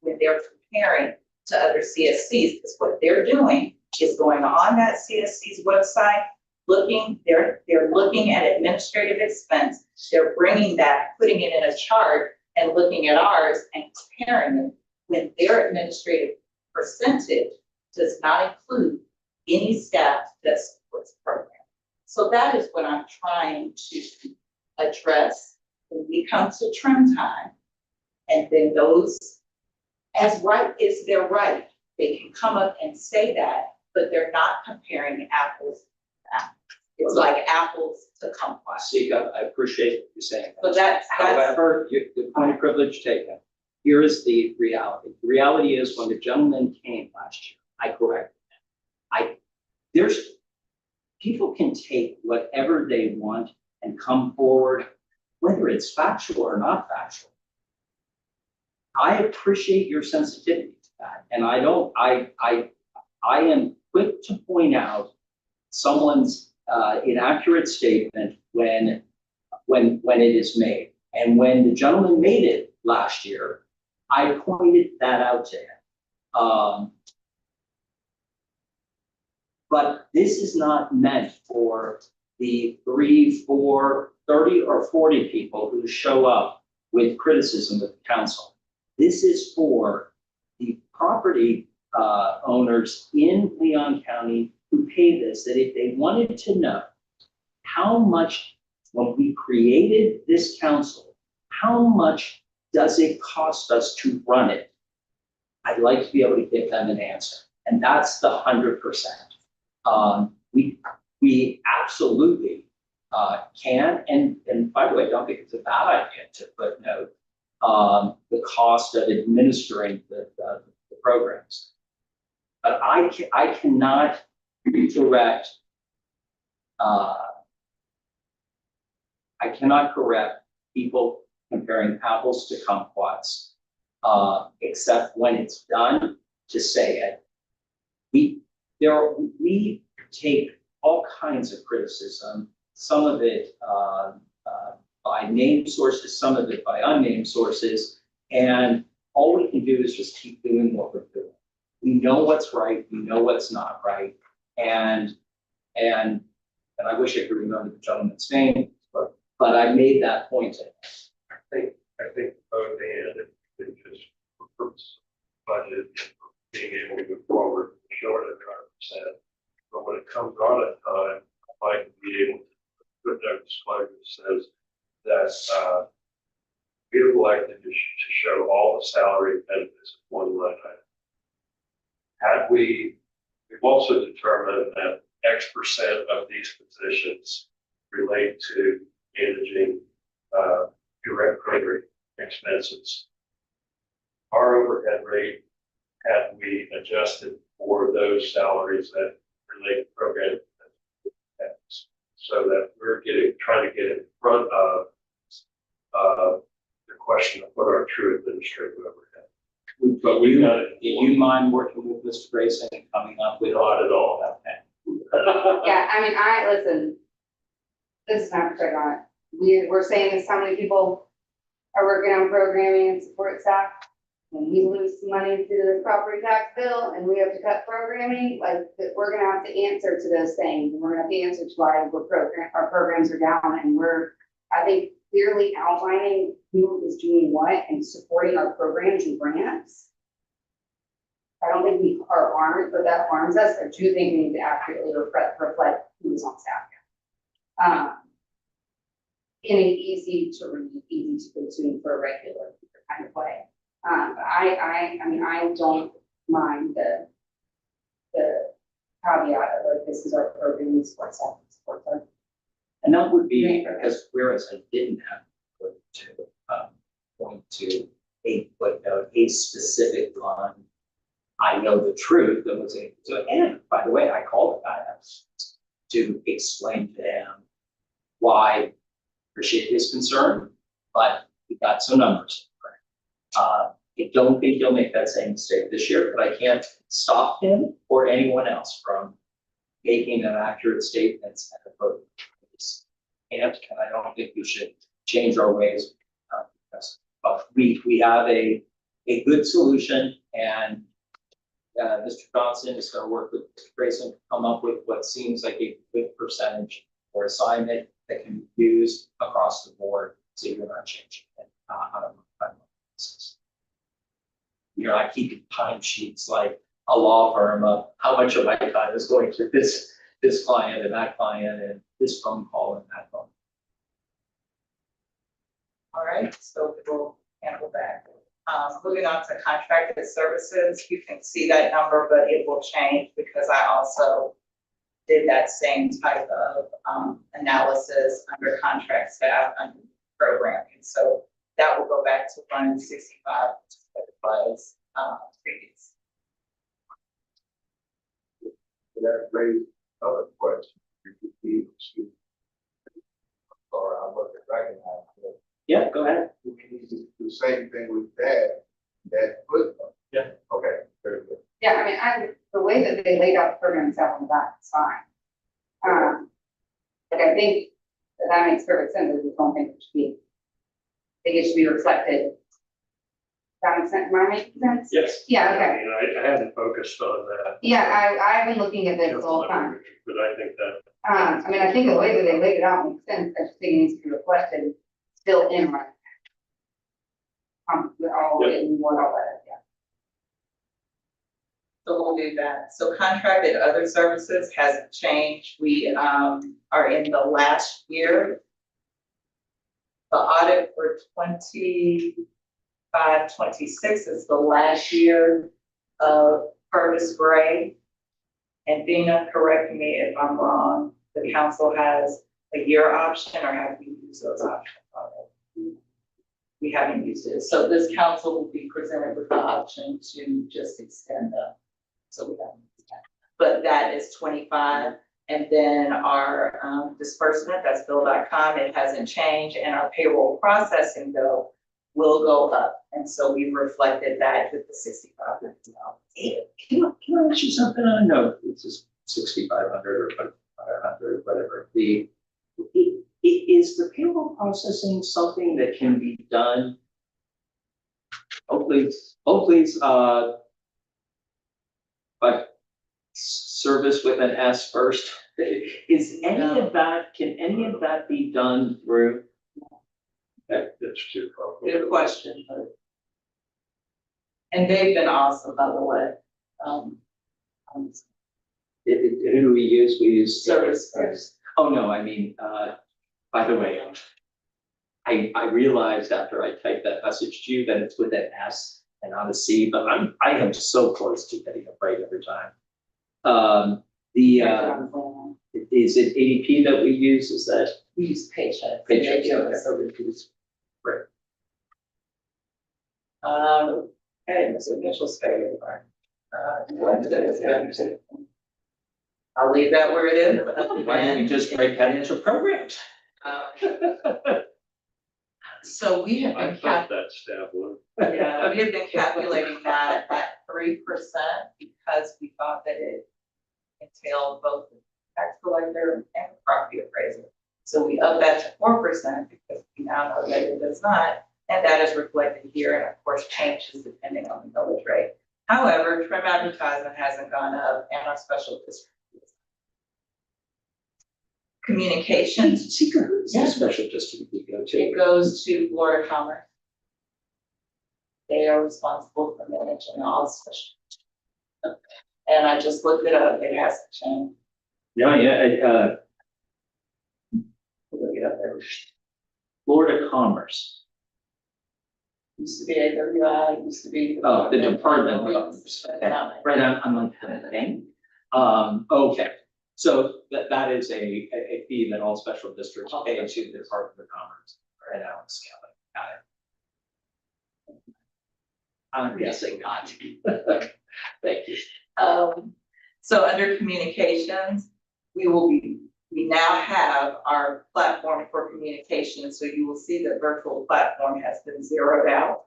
when they're comparing to other CSCs, because what they're doing is going on that CSC's website, they're looking at administrative expense, they're bringing that, putting it in a chart and looking at ours and comparing it, when their administrative percentage does not include any staff that supports the program. So that is what I'm trying to address when we come to trim time. And then those, as right is their right, they can come up and say that, but they're not comparing apples to apples. It's like apples to kumquat. Sika, I appreciate what you're saying. So that's. However, the point of privilege taken, here is the reality. The reality is when the gentleman came last year, I corrected him. People can take whatever they want and come forward, whether it's factual or not factual. I appreciate your sensitivity to that. And I am quick to point out someone's inaccurate statement when it is made. And when the gentleman made it last year, I pointed that out to him. But this is not meant for the 3, 4, 30 or 40 people who show up with criticism of the council. This is for the property owners in Leon County who pay this, that if they wanted to know how much, when we created this council, how much does it cost us to run it? I'd like to be able to give them an answer, and that's the 100%. We absolutely can, and by the way, don't think it's a bad idea to footnote the cost of administering the programs. But I cannot correct people comparing apples to kumquats, except when it's done to say it. We take all kinds of criticism, some of it by named sources, some of it by unnamed sources, and all we can do is just keep doing what we're doing. We know what's right, we know what's not right, and I wish I could remember the gentleman's name, but I made that point to him. I think both and just for purpose of budget, being able to move forward, short of 100%. But when it comes on at time, I'd like to be able to put that disclosure that says that we have elected to show all the salary and benefits in one line item. Had we've also determined that X% of these positions relate to managing direct program expenses. Our overhead rate, had we adjusted for those salaries that relate to program expenses, so that we're trying to get in front of the question of what our true administrative overhead. But we've got it. Do you mind working with Mr. Grayson and coming up with? Not at all. Yeah, I mean, listen, this is not put on it. We're saying this, how many people are working on programming and support staff? When we lose money due to the property tax bill and we have to cut programming, like, we're gonna have to answer to those things. And we're gonna have to answer to why our programs are down, and I think, clearly outlining who is doing what and supporting our programs and grants. I don't think we are armed, but that harms us. I do think we need to accurately reflect who's on staff. In an easy to read, easy to consume for a regular kind of way. I mean, I don't mind the caveat of like, this is our program, support staff, support them. And that would be because whereas I didn't have to point to a footnote, a specific line, I know the truth and was able to, and by the way, I called the guy up to explain to him why, appreciate his concern, but we got some numbers. I don't think he'll make that same mistake this year, but I can't stop him or anyone else from making an accurate statements at a vote. And I don't think we should change our ways. But we have a good solution, and Mr. Johnson is going to work with Mr. Grayson to come up with what seems like a good percentage or assignment that can be used across the board, so you're not changing it on a month-by-month basis. You're not keeping timesheets like a law firm of how much of my time is going to this client and that client and this phone call and that phone. All right, so we'll handle that. Moving on to contracted services, you can see that number, but it will change because I also did that same type of analysis under contract staff under programming. So that will go back to 165, which was previous. That raises another question. Or I wasn't recognized. Yeah, go ahead. We can do the same thing with that footnote. Yeah. Okay, very good. Yeah, I mean, the way that they laid out the programs out on the back is fine. But I think that makes perfect sense. I just don't think it should be. I think it should be reflected that makes sense, am I making sense? Yes. Yeah, okay. I mean, I hadn't focused on that. Yeah, I've been looking at this the whole time. But I think that, I mean, I think the way that they laid it out makes sense, I just think it needs to be reflected still in our. We're all Yep. getting what all that, yeah. So we'll do that. So contracted other services hasn't changed. We are in the last year. The audit for 25-26 is the last year of Purvis Gray. And Dina, correct me if I'm wrong, the council has a year option, or have we used those options already? We haven't used it. So this council will be presented with the option to just extend them. So we haven't used that. But that is 25. And then our disbursement, that's bill.com, it hasn't changed. And our payroll processing bill will go up. And so we've reflected that with the $6,500. Can I ask you something? I know it's just 6,500 or 500, whatever. Is the payroll processing something that can be done? Hopefully, but service with an S first. Is any of that, can any of that be done through? that's too complicated. Good question. And they've been awesome, by the way. Who do we use? We use Service first. Oh, no, I mean, by the way, I realized after I typed that message to you that it's with an S and not a C, but I am so close to getting it right every time. Is it ADP that we use? Is that? We use paychecks. Paychecks, They give okay. us a review. Right. Okay, Mr. Mitchell's favorite part. I'll leave that where it is. Why don't we just write that into programs? So we have I been thought that stab one. yeah, we have been calculating that at 3% because we thought that it entailed both the tax collector and the property appraiser. So we upped that to 4% because we now know that it does not, and that is reflected here, and of course changes depending on the millage rate. However, trim advertisement hasn't gone up, and our special district. Communications, Secret, who's the special district we go to? it goes to Florida Commerce. They are responsible for managing all special. And I just looked it up, it hasn't changed. No, yeah, Look it up there. Florida Commerce. Used to be AWI, used to be. Oh, the Department of Economic. Right, I'm like, thing. Okay, so that is a fee that all special districts pay to the Department of Commerce. Right now, it's got it. I'm guessing not. Thank you. So under communications, we now have our platform for communication. So you will see the virtual platform has been zeroed out.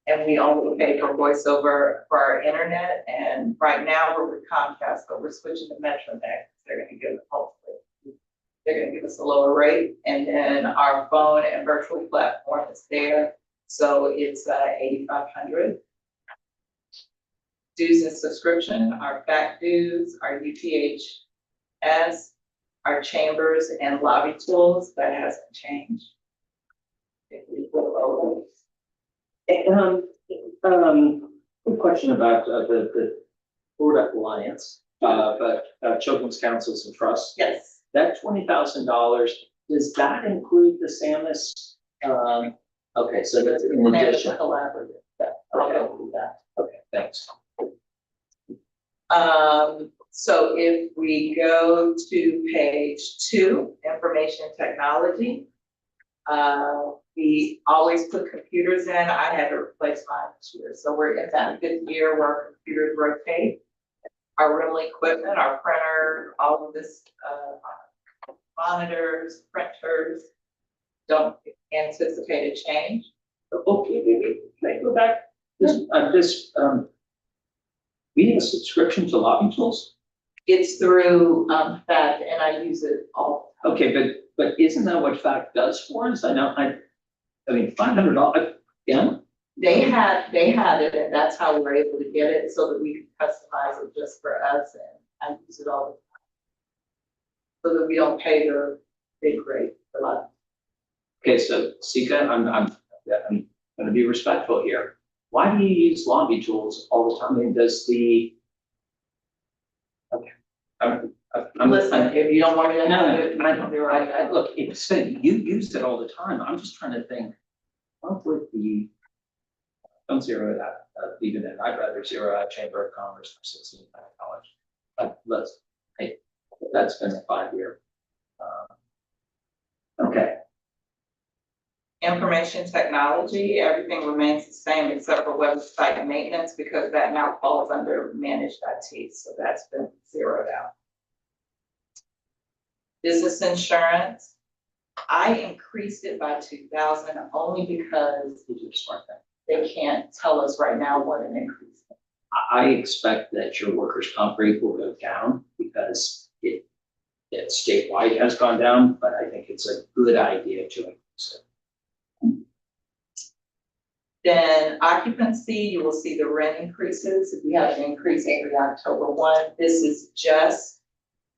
And we only pay for voice over for our internet. And right now we're with Comcast, but we're switching to MetroNet. They're gonna give us, hopefully, they're gonna give us a lower rate. And then our phone and virtual platform is there. So it's 8,500. Dues and subscription, our fact dues, our UTHS, our chambers and lobby tools, that hasn't changed. If we go over. Quick question about the Florida Alliance, but Children's Councils and Trusts. Yes, That $20,000, does that include the SAMUS? Okay, so that's in and there's addition. a collaborative, I'll go through that. Okay, thanks. So if we go to page 2, information technology, we always put computers in. I had to replace mine this year. So we're in that 5th year where our computers rotate. Our rental equipment, our printer, all of this, monitors, printers, don't anticipate a change. Okay, can I go back? We have a subscription to lobby tools? It's through, FACT, and I use it all. Okay, but isn't that what FACT does for us? I know, I mean, $500, yeah? They had it, and that's how we're able to get it, so that we can customize it just for us, and I use it all the time. So that we don't pay the big rate a lot. Okay, so Sika, I'm gonna be respectful here. Why do you use lobby tools all the time? I mean, does the? Okay, I'm. Listen, if you don't want me to No, have it, look, it's, you use it all the time. I'm just trying to think, what would the, don't zero that, leave it in. I'd rather zero out Chamber of Commerce for 16 college. But let's, hey, that's been a 5-year. Okay, Information technology, everything remains the same except for website maintenance, because that now falls under managed IT, so that's been zeroed out. Business insurance, I increased it by 2,000 only because you do a smart thing. they can't tell us right now what an increase is. I expect that your workers' comp rate will go down because it statewide has gone down, but I think it's a good idea to increase it. Then occupancy, you will see the rent increases. We have an increase every October 1. This is just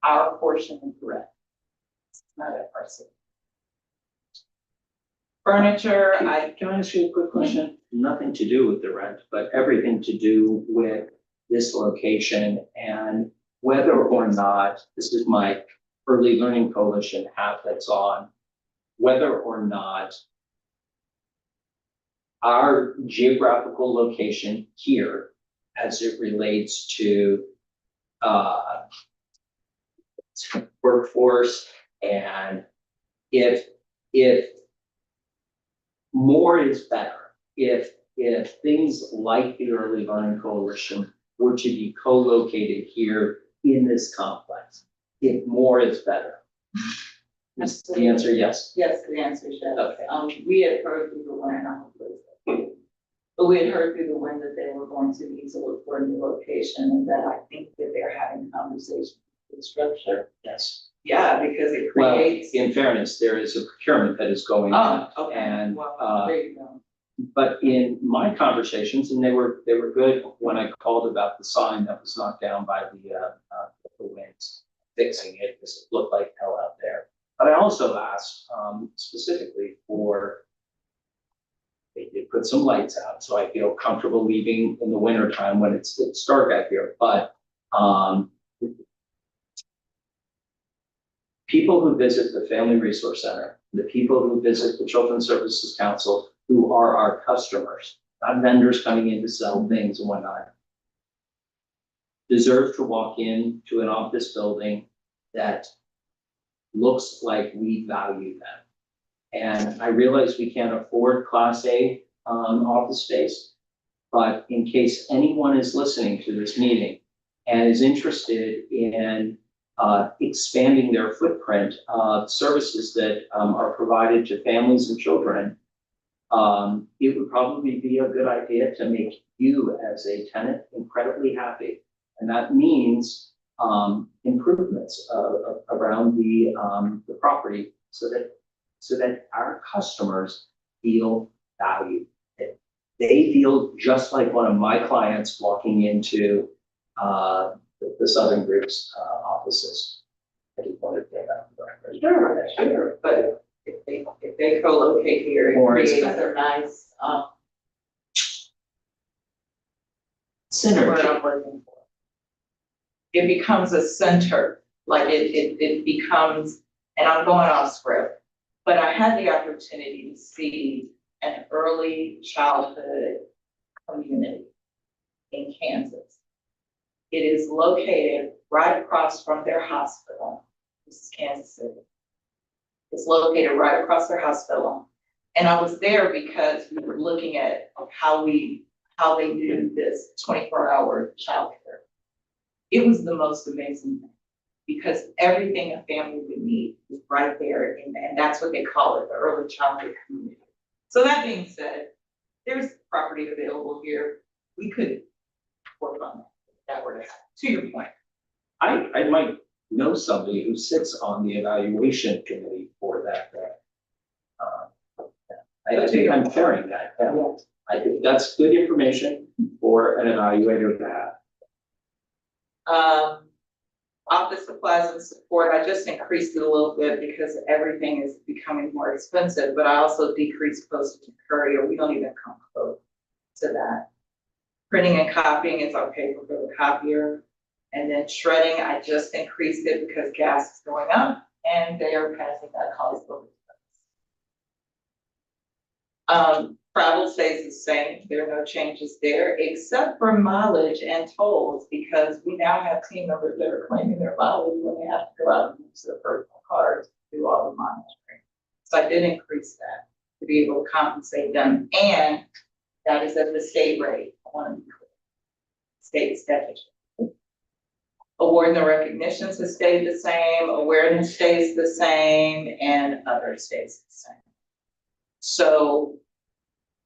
our portion of the rent. It's not a person. Furniture, Can I ask you a quick question? Nothing to do with the rent, but everything to do with this location and whether or not, this is my early learning coalition hat that's on, whether or not our geographical location here as it relates to workforce, and if more is better, if things like the Early Learning Coalition were to be co-located here in this complex, if more is better. Is the answer yes? yes, the answer is yes. Okay. We had heard through the wind, but we had heard through the wind that they were going to need to look for a new location, and that I think that they're having conversations with the structure. Yes. Yeah, because it Well, creates. in fairness, there is a procurement that is going on. Oh, okay. And, Well, there you go. But in my conversations, and they were good when I called about the sign that was knocked down by the winds, fixing it because it looked like hell out there. But I also asked specifically for, they did put some lights out, so I feel comfortable leaving in the winter time when it's dark out here. But people who visit the Family Resource Center, the people who visit the Children's Services Council, who are our customers, not vendors coming in to sell things and whatnot, deserve to walk into an office building that looks like we value them. And I realize we can't afford Class A office space, but in case anyone is listening to this meeting and is interested in expanding their footprint of services that are provided to families and children, it would probably be a good idea to make you as a tenant incredibly happy. And that means improvements around the property so that our customers feel valued. They feel just like one of my clients walking into the Southern Group's offices. I just wanted to get that on the record. Sure, but if they co-locate here, it Or it's creates better. a nice, Synergy. word I'm looking for. It becomes a center, like it becomes, and I'm going off script, but I had the opportunity to see an early childhood community in Kansas. It is located right across from their hospital. This is Kansas City. It's located right across their hospital. And I was there because we were looking at how they do this 24-hour childcare. It was the most amazing thing because everything a family would need is right there. And that's what they call it, the early childhood community. So that being said, there's property available here. We could work on that if that were to happen, to your point. I might know somebody who sits on the evaluation committee for that. I think I'm sharing that. Yeah. I think that's good information for an evaluator to have. Office supplies and support, I just increased it a little bit because everything is becoming more expensive, but I also decreased postage and courier. We don't even come close to that. Printing and copying is our paper for the copier. And then shredding, I just increased it because gas is going up and they are passing that cost over. Travel stays the same. There are no changes there, except for mileage and tolls, because we now have team members that are claiming their mileage when they have to go out and use their personal cars to do all the monitoring. So I did increase that to be able to compensate them, and that is at the state rate. I want to be clear. State statute. Award and the recognitions has stayed the same, awareness stays the same, and other stays the same. So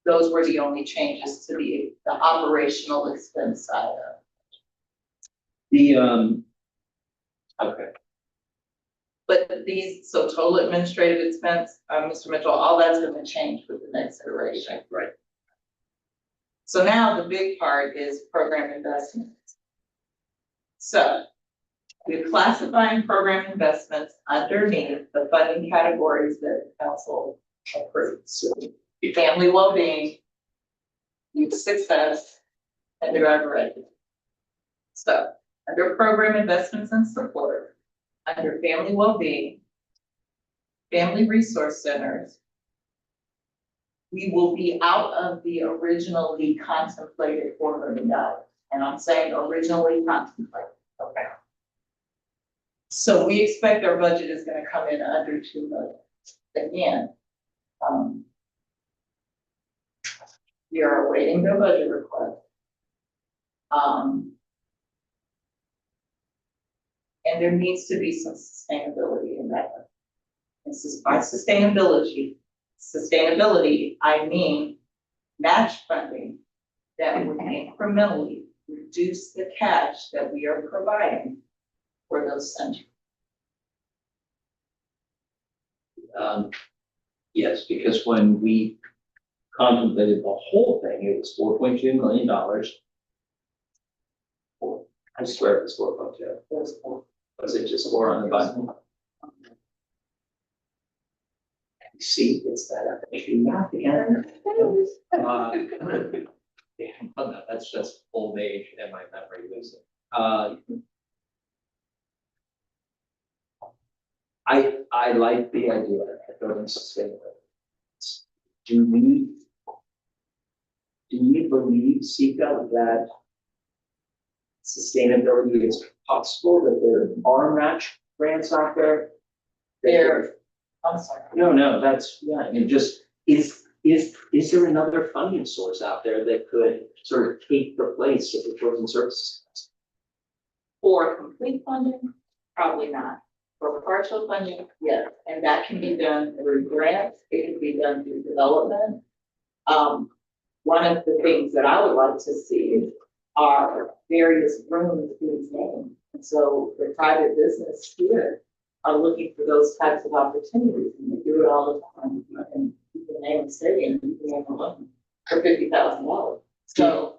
those were the only changes to the operational expense side of it. Okay, But these, so total administrative expense, Mr. Mitchell, all that's gonna change with the next iteration. right. So now the big part is program investments. So we're classifying program investments underneath the funding categories that the council approves. Family well-being, youth success, and driver readiness. So under program investments and support, under family well-being, family resource centers, we will be out of the originally contemplated $4 million. And I'm saying originally contemplated, okay? So we expect our budget is gonna come in under $2 million. Again, we are awaiting the budget request. And there needs to be some sustainability in that. This is by sustainability, I mean match funding that would incrementally reduce the cash that we are providing for those centers. Yes, because when we contemplated the whole thing, it was $4.2 million. I swear it was 4.2. Was it just 4 on the button? See, it's that issue, not the end. No, that's just old age and my memory losing. I like the idea of building sustainability. Do we believe, Sika, that sustainability is possible, that there are match grants out there? I'm sorry. No, that's, yeah, I mean, just, is there another funding source out there that could sort of take the place of the children's services? For complete funding, probably not. For partial funding, yes, and that can be done through grants, it can be done through development. One of the things that I would like to see are various rooms being named. And so the private business here are looking for those types of opportunities, and they do it all the time. And you can name a city and you can name a room for $50,000. So.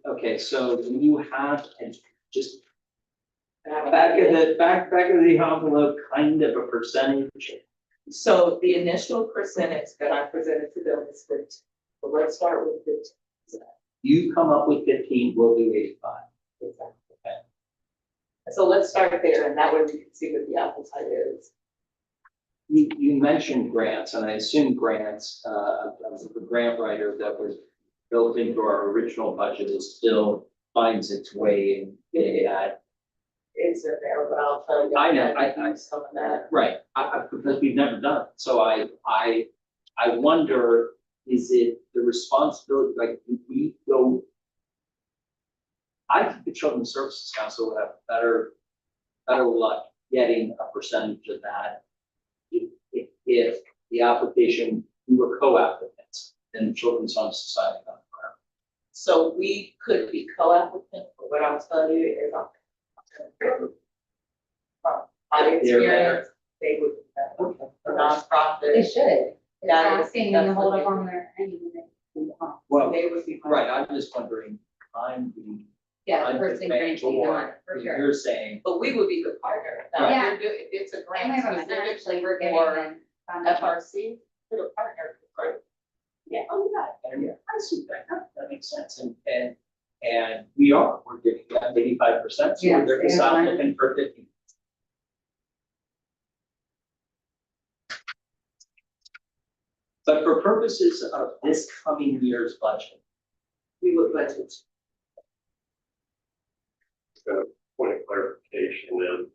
Okay, so you have, and just back of the envelope, kind of a percentage. So the initial percentage that I presented to them is 15. So let's start with 15. You come up with 15, we'll do 85. Exactly. Okay. So let's start there, and that way we can see what the appetite is. You mentioned grants, and I assume grants, the grant writer that was built into our original budget is still finds its way in getting at. It's in there, but I'll tell you. I know, I some of that. Right, because we've never done it, so I wonder, is it the responsibility, like, do we go? I think the Children's Services Council would have better luck getting a percentage of that if the application, we were co-applicants in the Children's Home Society. So we could be co-applicant, but what I'll tell you is from my experience, they would, a They nonprofit. should. It's That is- asking them to hold up on their end. Well, they would be. Right, I'm just wondering, Yeah, I'm the first thing paying grants be for done, for sure. you're saying, But we would be the partner. Now, Right. if Yeah. you're doing- if it's a And grant we have a specific actually, we're giving for them. funding. FRC, we're the partner, right? yeah, oh, yeah, I see that, that makes sense, and we're giving them 85%, so Yes, they're just they out are. looking for 50. But for purposes of this coming year's budget, We would budget. Point of clarification and,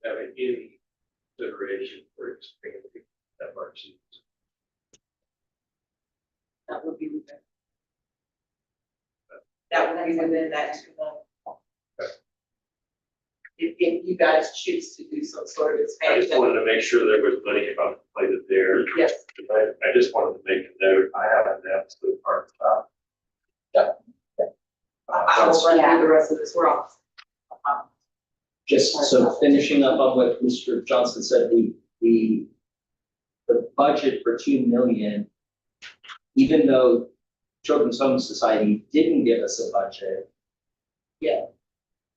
having any consideration for expanding FRC. That would be within. That would be within that 2 million. If you guys choose to do some sort of I just expansion, wanted to make sure there was money contemplated there. yes, I just wanted to make a note, I have an absolute hard stop. I will run through the rest of this, we're off. just so finishing up on what Mr. Johnson said, the budget for 2 million, even though Children's Home Society didn't give us a budget. Yeah.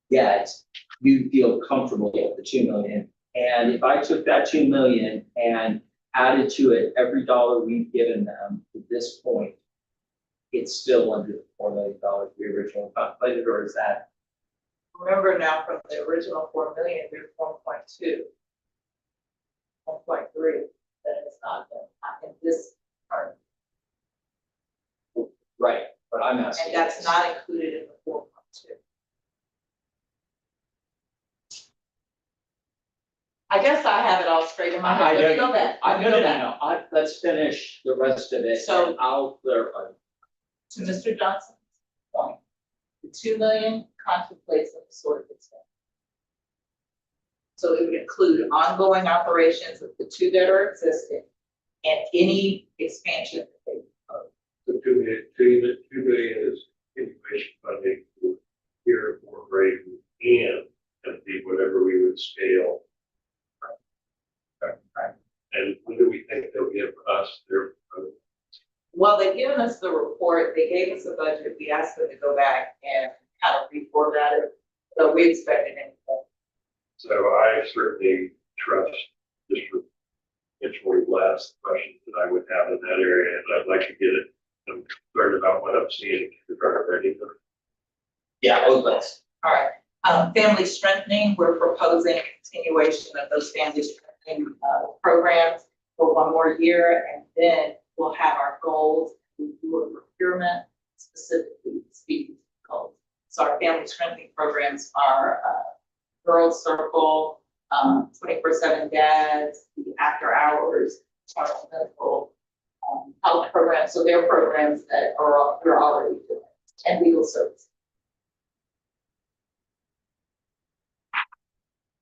Yet, you feel comfortable with the 2 million. And if I took that 2 million and added to it every dollar we've given them to this point, it's still under the $4 million we originally contemplated, or is that? Remember now from the original 4 million, there's 1.2. 1.3, that is not in this part, Right, but I'm asking. and that's not included in the 4.2. I guess I have it all straight in my head. Let's go back. Let's finish the rest of it, So- and I'll clarify. To Mr. Johnson's point, the 2 million contemplates some sort of expense. So it would include ongoing operations of the 2 that are existing and any expansion that they propose. The 2 million is continuation funding for here or grade and be whatever we would scale. And when do we think they'll give us their, Well, they've given us the report, they gave us a budget, we asked them to go back and kind of reformat it, so we expected anything. so I certainly trust this potentially last questions that I would have in that area, and I'd like to get it. I'm concerned about what I'm seeing in already. Yeah, let's. All right, family strengthening, we're proposing a continuation of those family strengthening programs for 1 more year, and then we'll have our goals. We do a procurement specifically speaking to goals. So our family strengthening programs are Girls Circle, 24/7 Dads, the After Hours, our medical health programs. So they're programs that we're already doing, and legal services.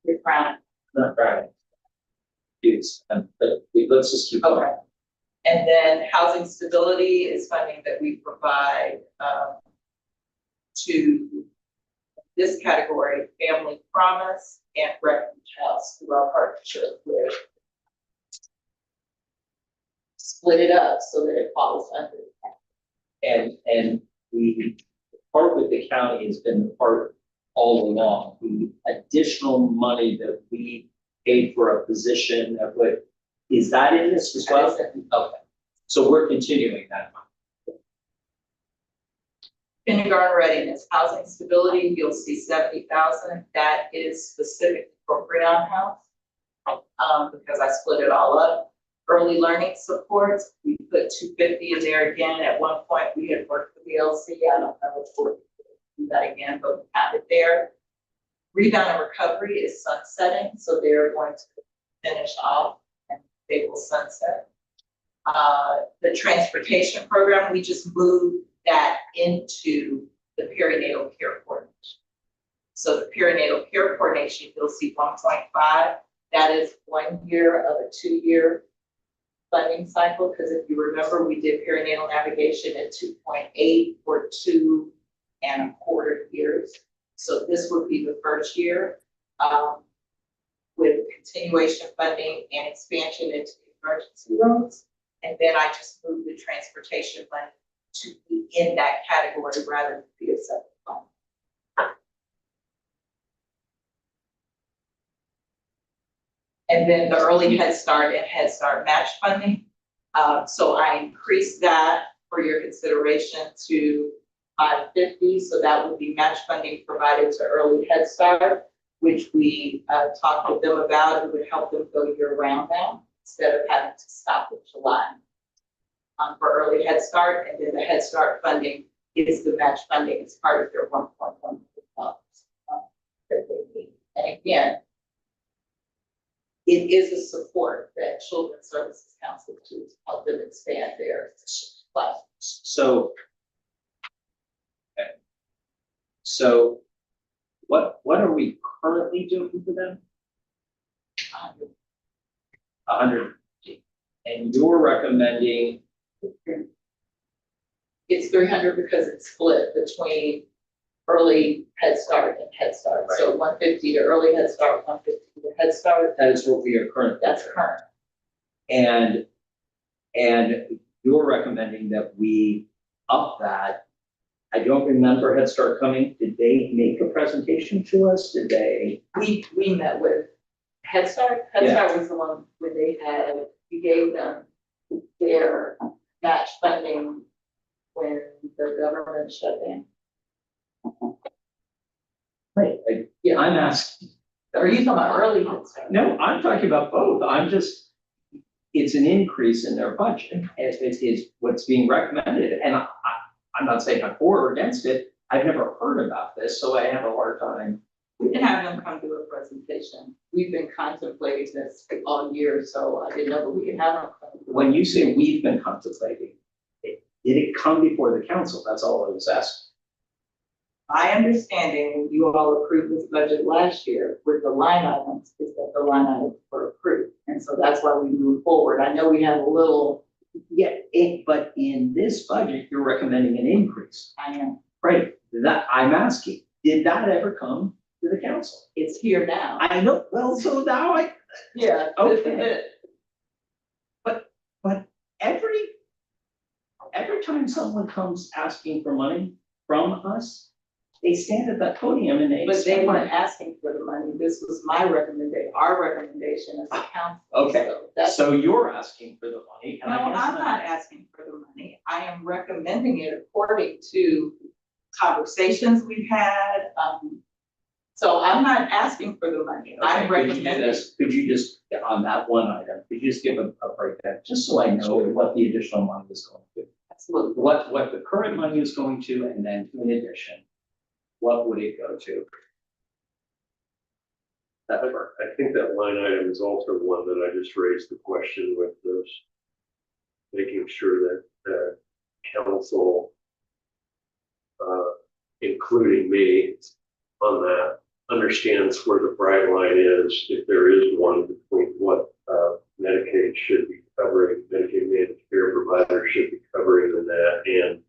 You're frowning. Not right. Yes, but let's just keep going. Okay. And then housing stability is funding that we provide to this category, Family Promise and Refuge House, through our partnership with. Split it up so that it falls under. And the part with the county has been the part all along, the additional money that we paid for a position that would, is that in this as well? Okay, so we're continuing that. Kindergarten readiness, housing stability, you'll see 70,000, that is specific for Freon House. Because I split it all up. Early learning supports, we put 250 in there again. At one point, we had worked with the LC, I don't know if we'll do that again, but we have it there. Rebound and recovery is sunsetting, so they're going to finish off and they will sunset. The transportation program, we just moved that into the perinatal care coordination. So the perinatal care coordination, you'll see 1.5, that is 1 year of a 2-year funding cycle, because if you remember, we did perinatal navigation at 2.8 for 2.25 years. So this would be the first year. with continuation funding and expansion into emergency rooms. And then I just moved the transportation fund to be in that category rather than be a separate fund. And then the early Head Start and Head Start match funding. So I increased that for your consideration to 550. So that would be match funding provided to early Head Start, which we talked with them about. It would help them go year round now instead of having to stop in July. For early Head Start, and then the Head Start funding is the match funding as part of your 1.1 million that they need. And again, it is a support that Children's Services Council to help them expand their class. So. Okay. So what are we currently doing for them? 100. And you're recommending, It's 300 because it's split between early Head Start and Head Start. So 150 to early Head Start, 150 to Head Start. that is what we are currently. That's current. And you're recommending that we up that. I don't remember Head Start coming. Did they make a presentation to us? Did they? We met with Head Start. Head Start was the one where we gave them their match funding when the government shut down. Right. Yeah, I'm asking. Are you talking about early Head Start? No, I'm talking about both. It's an increase in their budget. It is what's being recommended. And I'm not saying I'm for or against it. I've never heard about this, so I have a hard time. We can have them come do a presentation. We've been contemplating this all year, so I didn't know, but we can have them come. When you say we've been contemplating, did it come before the council? That's all I was asking. My understanding, when you all approved this budget last year with the line items, is that the line items were approved. And so that's why we moved forward. I know we have a little. Yeah, but in this budget, you're recommending an increase. I am. Right, that I'm asking, did that ever come to the council? It's here now. I know, well, so now Yeah. Okay. This is it. but every time someone comes asking for money from us, they stand at that podium and they. But they weren't asking for the money. This was my recommendation, our recommendation as a council. Okay. So that's. So you're asking for the money. and No, I guess I'm not asking for the money. I am recommending it according to conversations we've had. So I'm not asking for the money. Okay, I'm could you do recommending. this? Could you just, on that one item, could you just give a breakdown, just so I know what the additional money is going to? Absolutely. What the current money is going to, and then in addition, what would it go to? That work. I think that line item is also one that I just raised the question with those, making sure that the council, including me on that, understands where the bright line is, if there is one, between what Medicaid should be covering, Medicaid managed care providers should be covering in that. And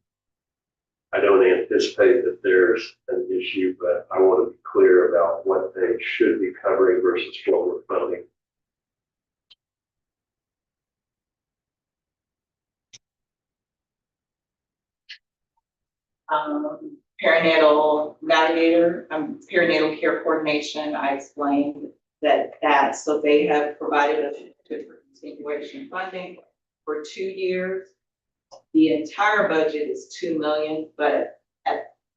I don't anticipate that there's an issue, but I want to be clear about what they should be covering versus what we're funding. Perinatal navigator, perinatal care coordination, I explained that, so they have provided us with continuation funding for 2 years. The entire budget is 2 million, but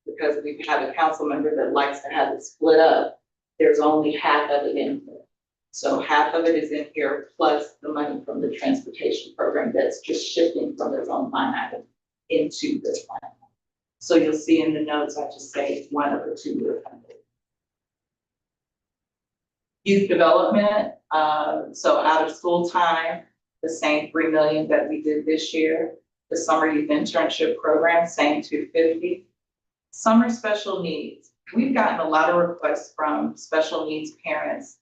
because we have a council member that likes to have it split up, there's only half of it in here. So half of it is in here, plus the money from the transportation program that's just shifting from its own line item into this line item. So you'll see in the notes, I just say it's 1 over 2 year funding. Youth development, so out of school time, the same 3 million that we did this year. The summer youth internship program, same 250. Summer special needs. We've gotten a lot of requests from special needs parents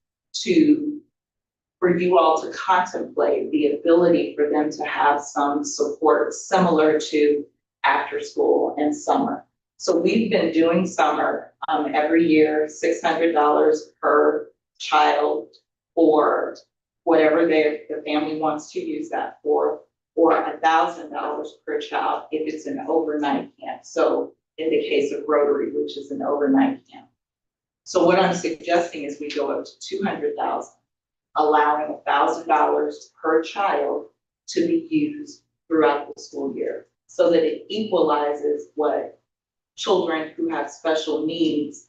for you all to contemplate the ability for them to have some support similar to after school and summer. So we've been doing summer every year, $600 per child for whatever the family wants to use that for, or $1,000 per child if it's an overnight camp. So in the case of Rotary, which is an overnight camp. So what I'm suggesting is we go up to 200,000, allowing $1,000 per child to be used throughout the school year, so that it equalizes what children who have special needs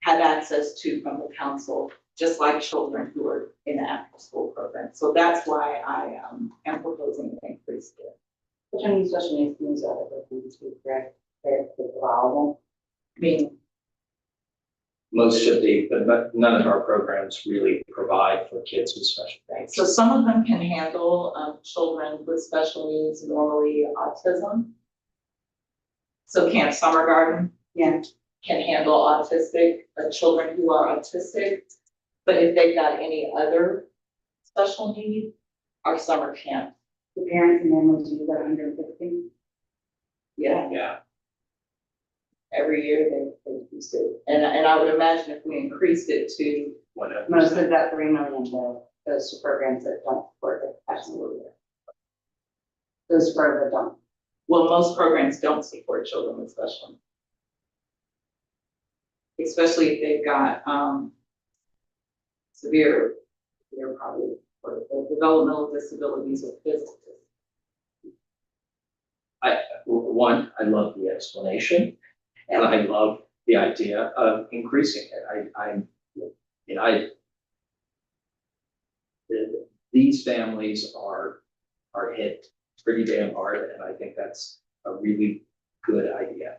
have access to from the council, just like children who are in the after-school program. So that's why I am proposing an increase there. Which one of these special needs schools are the ones to correct, they're allowable? I mean, Most of but none of our programs really provide for kids with special needs. so some of them can handle children with special needs, normally autism. So Camp Summer Garden Yeah, can handle autistic, children who are autistic. But if they've got any other special need, our summer camp, the parents and families use that 150. yeah, Yeah, every year they use it. And I would imagine if we increased it to, whatever. Most of that 3 million though goes to programs that don't support it, absolutely. Those programs that don't. well, most programs don't support children with special needs. Especially if they've got, severe probably, or developmental disabilities or physical. One, I love the explanation, and I love the idea of increasing it. These families are hit pretty damn hard, and I think that's a really good idea.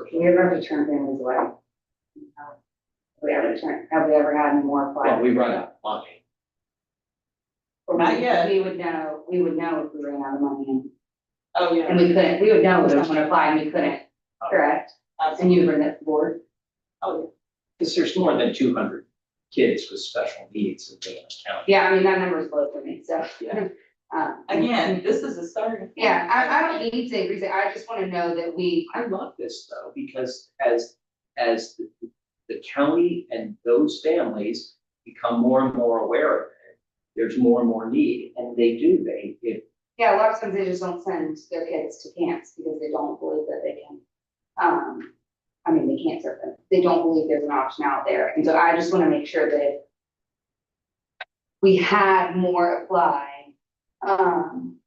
Can we ever return families away? Have we ever had more apply? Well, we run out of money. Or Not yet. We would know if we ran out of money Oh, yeah. and we couldn't, we would know if someone applied and we couldn't, correct? And you bring that forward. Oh, Because there's more than 200 kids with special needs in Dana County. Yeah, I mean, that number is low for me, so. Yeah. again, this is a starting. point. Yeah, I don't need to increase it, I just wanna know that we, I love this though, because as the county and those families become more and more aware of it, there's more and more need, and yeah, a lot of times they just don't send their kids to camps because they don't believe that they can. I mean, they can't serve them, they don't believe there's an option out there, and so I just wanna make sure that we had more apply, then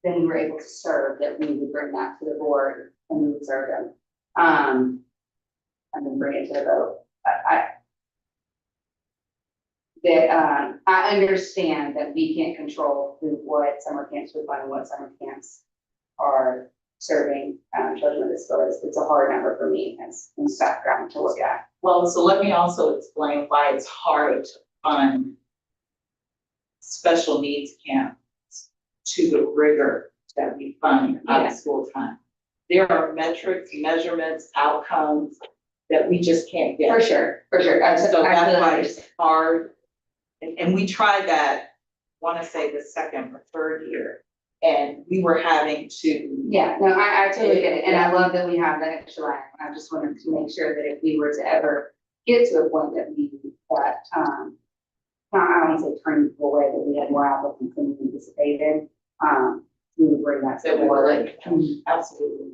we were able to serve, that we would bring that to the board and we would serve them. And then bring it to the vote. I understand that we can't control what summer camps would fund and what summer camps are serving, children with disabilities. It's a hard number for me as background to look at. Well, so let me also explain why it's hard to fund special needs camps to the rigor that we fund out of school time. There are metrics, measurements, outcomes that we just can't get. For sure. So So that's why absolutely. it's hard. And we tried that, wanna say the second or third year, and we were having to. Yeah, no, I totally get it, and I love that we have that extra line. I just wanted to make sure that if we were to ever get to a point that we, I don't wanna say turn people away, that we had more applicants than we anticipated, we would bring that to That the we were board. like, absolutely.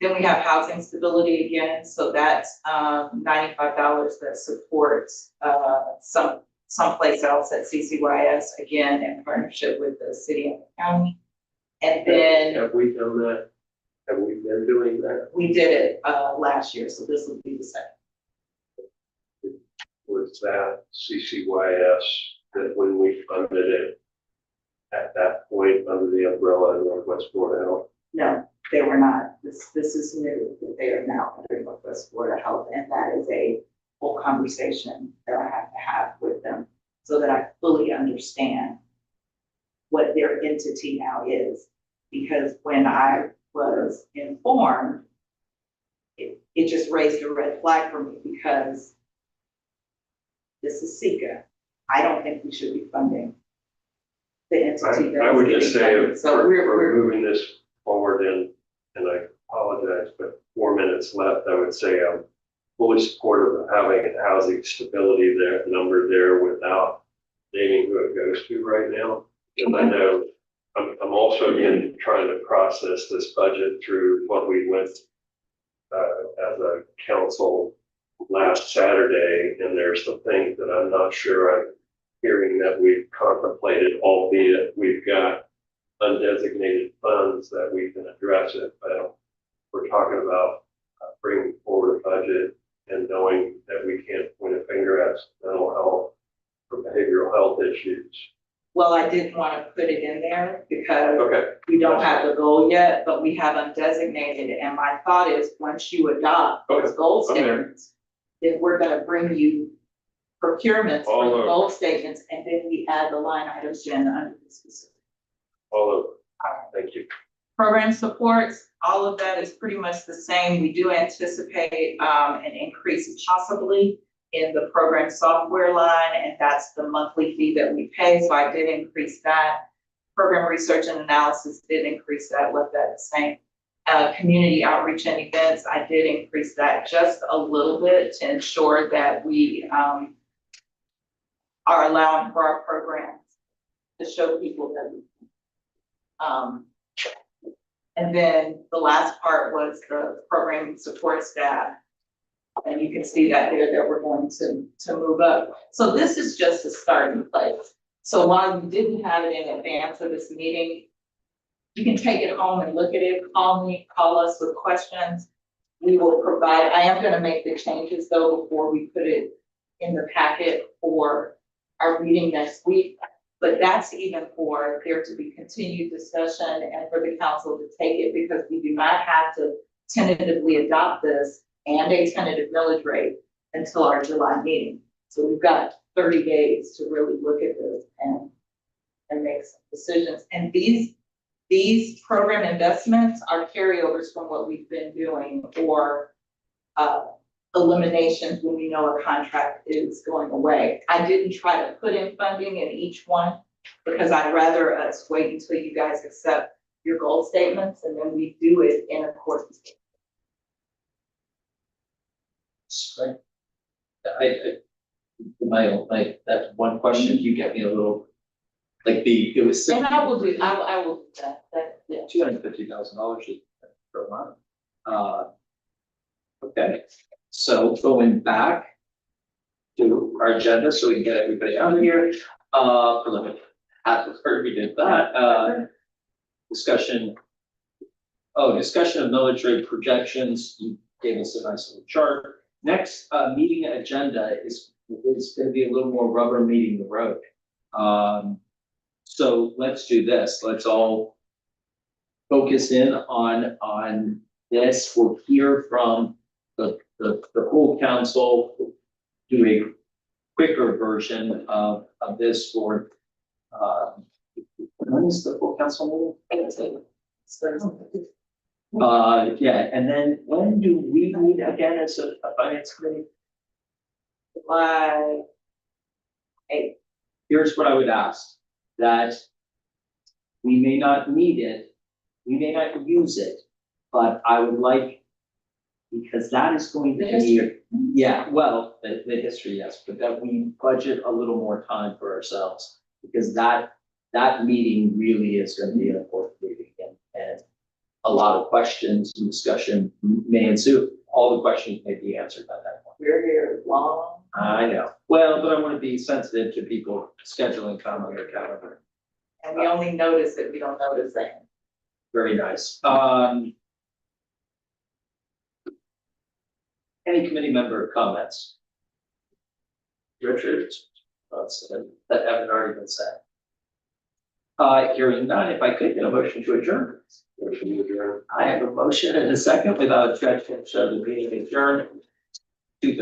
Then we have housing stability again, so that's $95 that supports someplace else at CCYS, again, in partnership with the city and the county. And then Have we done that? Have we been doing that? we did it last year, so this will be the second. Was that CCYS that when we funded it at that point under the umbrella of Northwest Florida Health? No, they were not. This is new, that they are now under Northwest Florida Health, and that is a whole conversation that I have to have with them so that I fully understand what their entity now is. Because when I was informed, it just raised a red flag for me, because this is Sika. I don't think we should be funding the entity that I would is just getting say, funded. So we're we're moving this forward and I apologize, but 4 minutes left, I would say I'm fully supportive of having housing stability there, number there without naming who it goes to right now. And I know I'm also again trying to process this budget through what we went as a council last Saturday, and there's some things that I'm not sure I'm hearing that we've contemplated, albeit we've got undesignated funds that we can address it. But we're talking about bringing forward a budget and knowing that we can't point a finger at mental health or behavioral health issues. Well, I didn't want to put it in there because Okay. we don't have the goal yet, but we have undesignated. And my thought is, once you adopt those goal Okay. statements, then we're gonna bring you procurements for All the over. goal statements, and then we add the line items in under the specific. All over. Thank you. Program supports, all of that is pretty much the same. We do anticipate an increase possibly in the program software line, and that's the monthly fee that we pay. So I did increase that. Program research and analysis did increase that, left that the same. Community outreach and events, I did increase that just a little bit to ensure that we are allowing for our programs to show people that we and then the last part was the programming support staff. And you can see that there that we're going to move up. So this is just a starting place. So while you didn't have it in advance of this meeting, you can take it home and look at it, call me, call us with questions. We will provide, I am gonna make the changes though before we put it in the packet for our meeting next week. But that's even for there to be continued discussion and for the council to take it, because we do not have to tentatively adopt this and a tentative millage rate until our July meeting. So we've got 30 days to really look at this and make some decisions. And these program investments are carryovers from what we've been doing, or eliminations when we know a contract is going away. I didn't try to put in funding in each one because I'd rather us wait until you guys accept your goal statements and then we do it in accordance. Right. That one question, you get me a little, like it was And I will do that, yeah. $250,000 per month. Okay, so going back to our agenda, so we can get everybody out of here. Preliminary, after we did that, discussion of millage rate projections. You gave us a nice little chart. Next, meeting agenda is gonna be a little more rubber meeting the road. So let's do this. Let's all focus in on this. We'll hear from the whole council, do a quicker version of this for, when is the full council meeting? Yeah, and then when do we meet again as a finance committee? July 8th. Here's what I would ask, that we may not need it, we may not use it, but I would like, because that is going to be, yeah, well, the history, yes, but that we budget a little more time for ourselves, because that meeting really is gonna be an important meeting, and a lot of questions and discussion may ensue. All the questions may be answered by that point. We're here long. I know. Well, but I want to be sensitive to people scheduling time on their calendar. And we only notice it, we don't notice it. Very nice. Any committee member comments? Richard, that haven't already been said. Hearing none, if I could get a motion to adjourn. Motion to adjourn. I have a motion and a second without objection, so the meeting adjourned 2:30.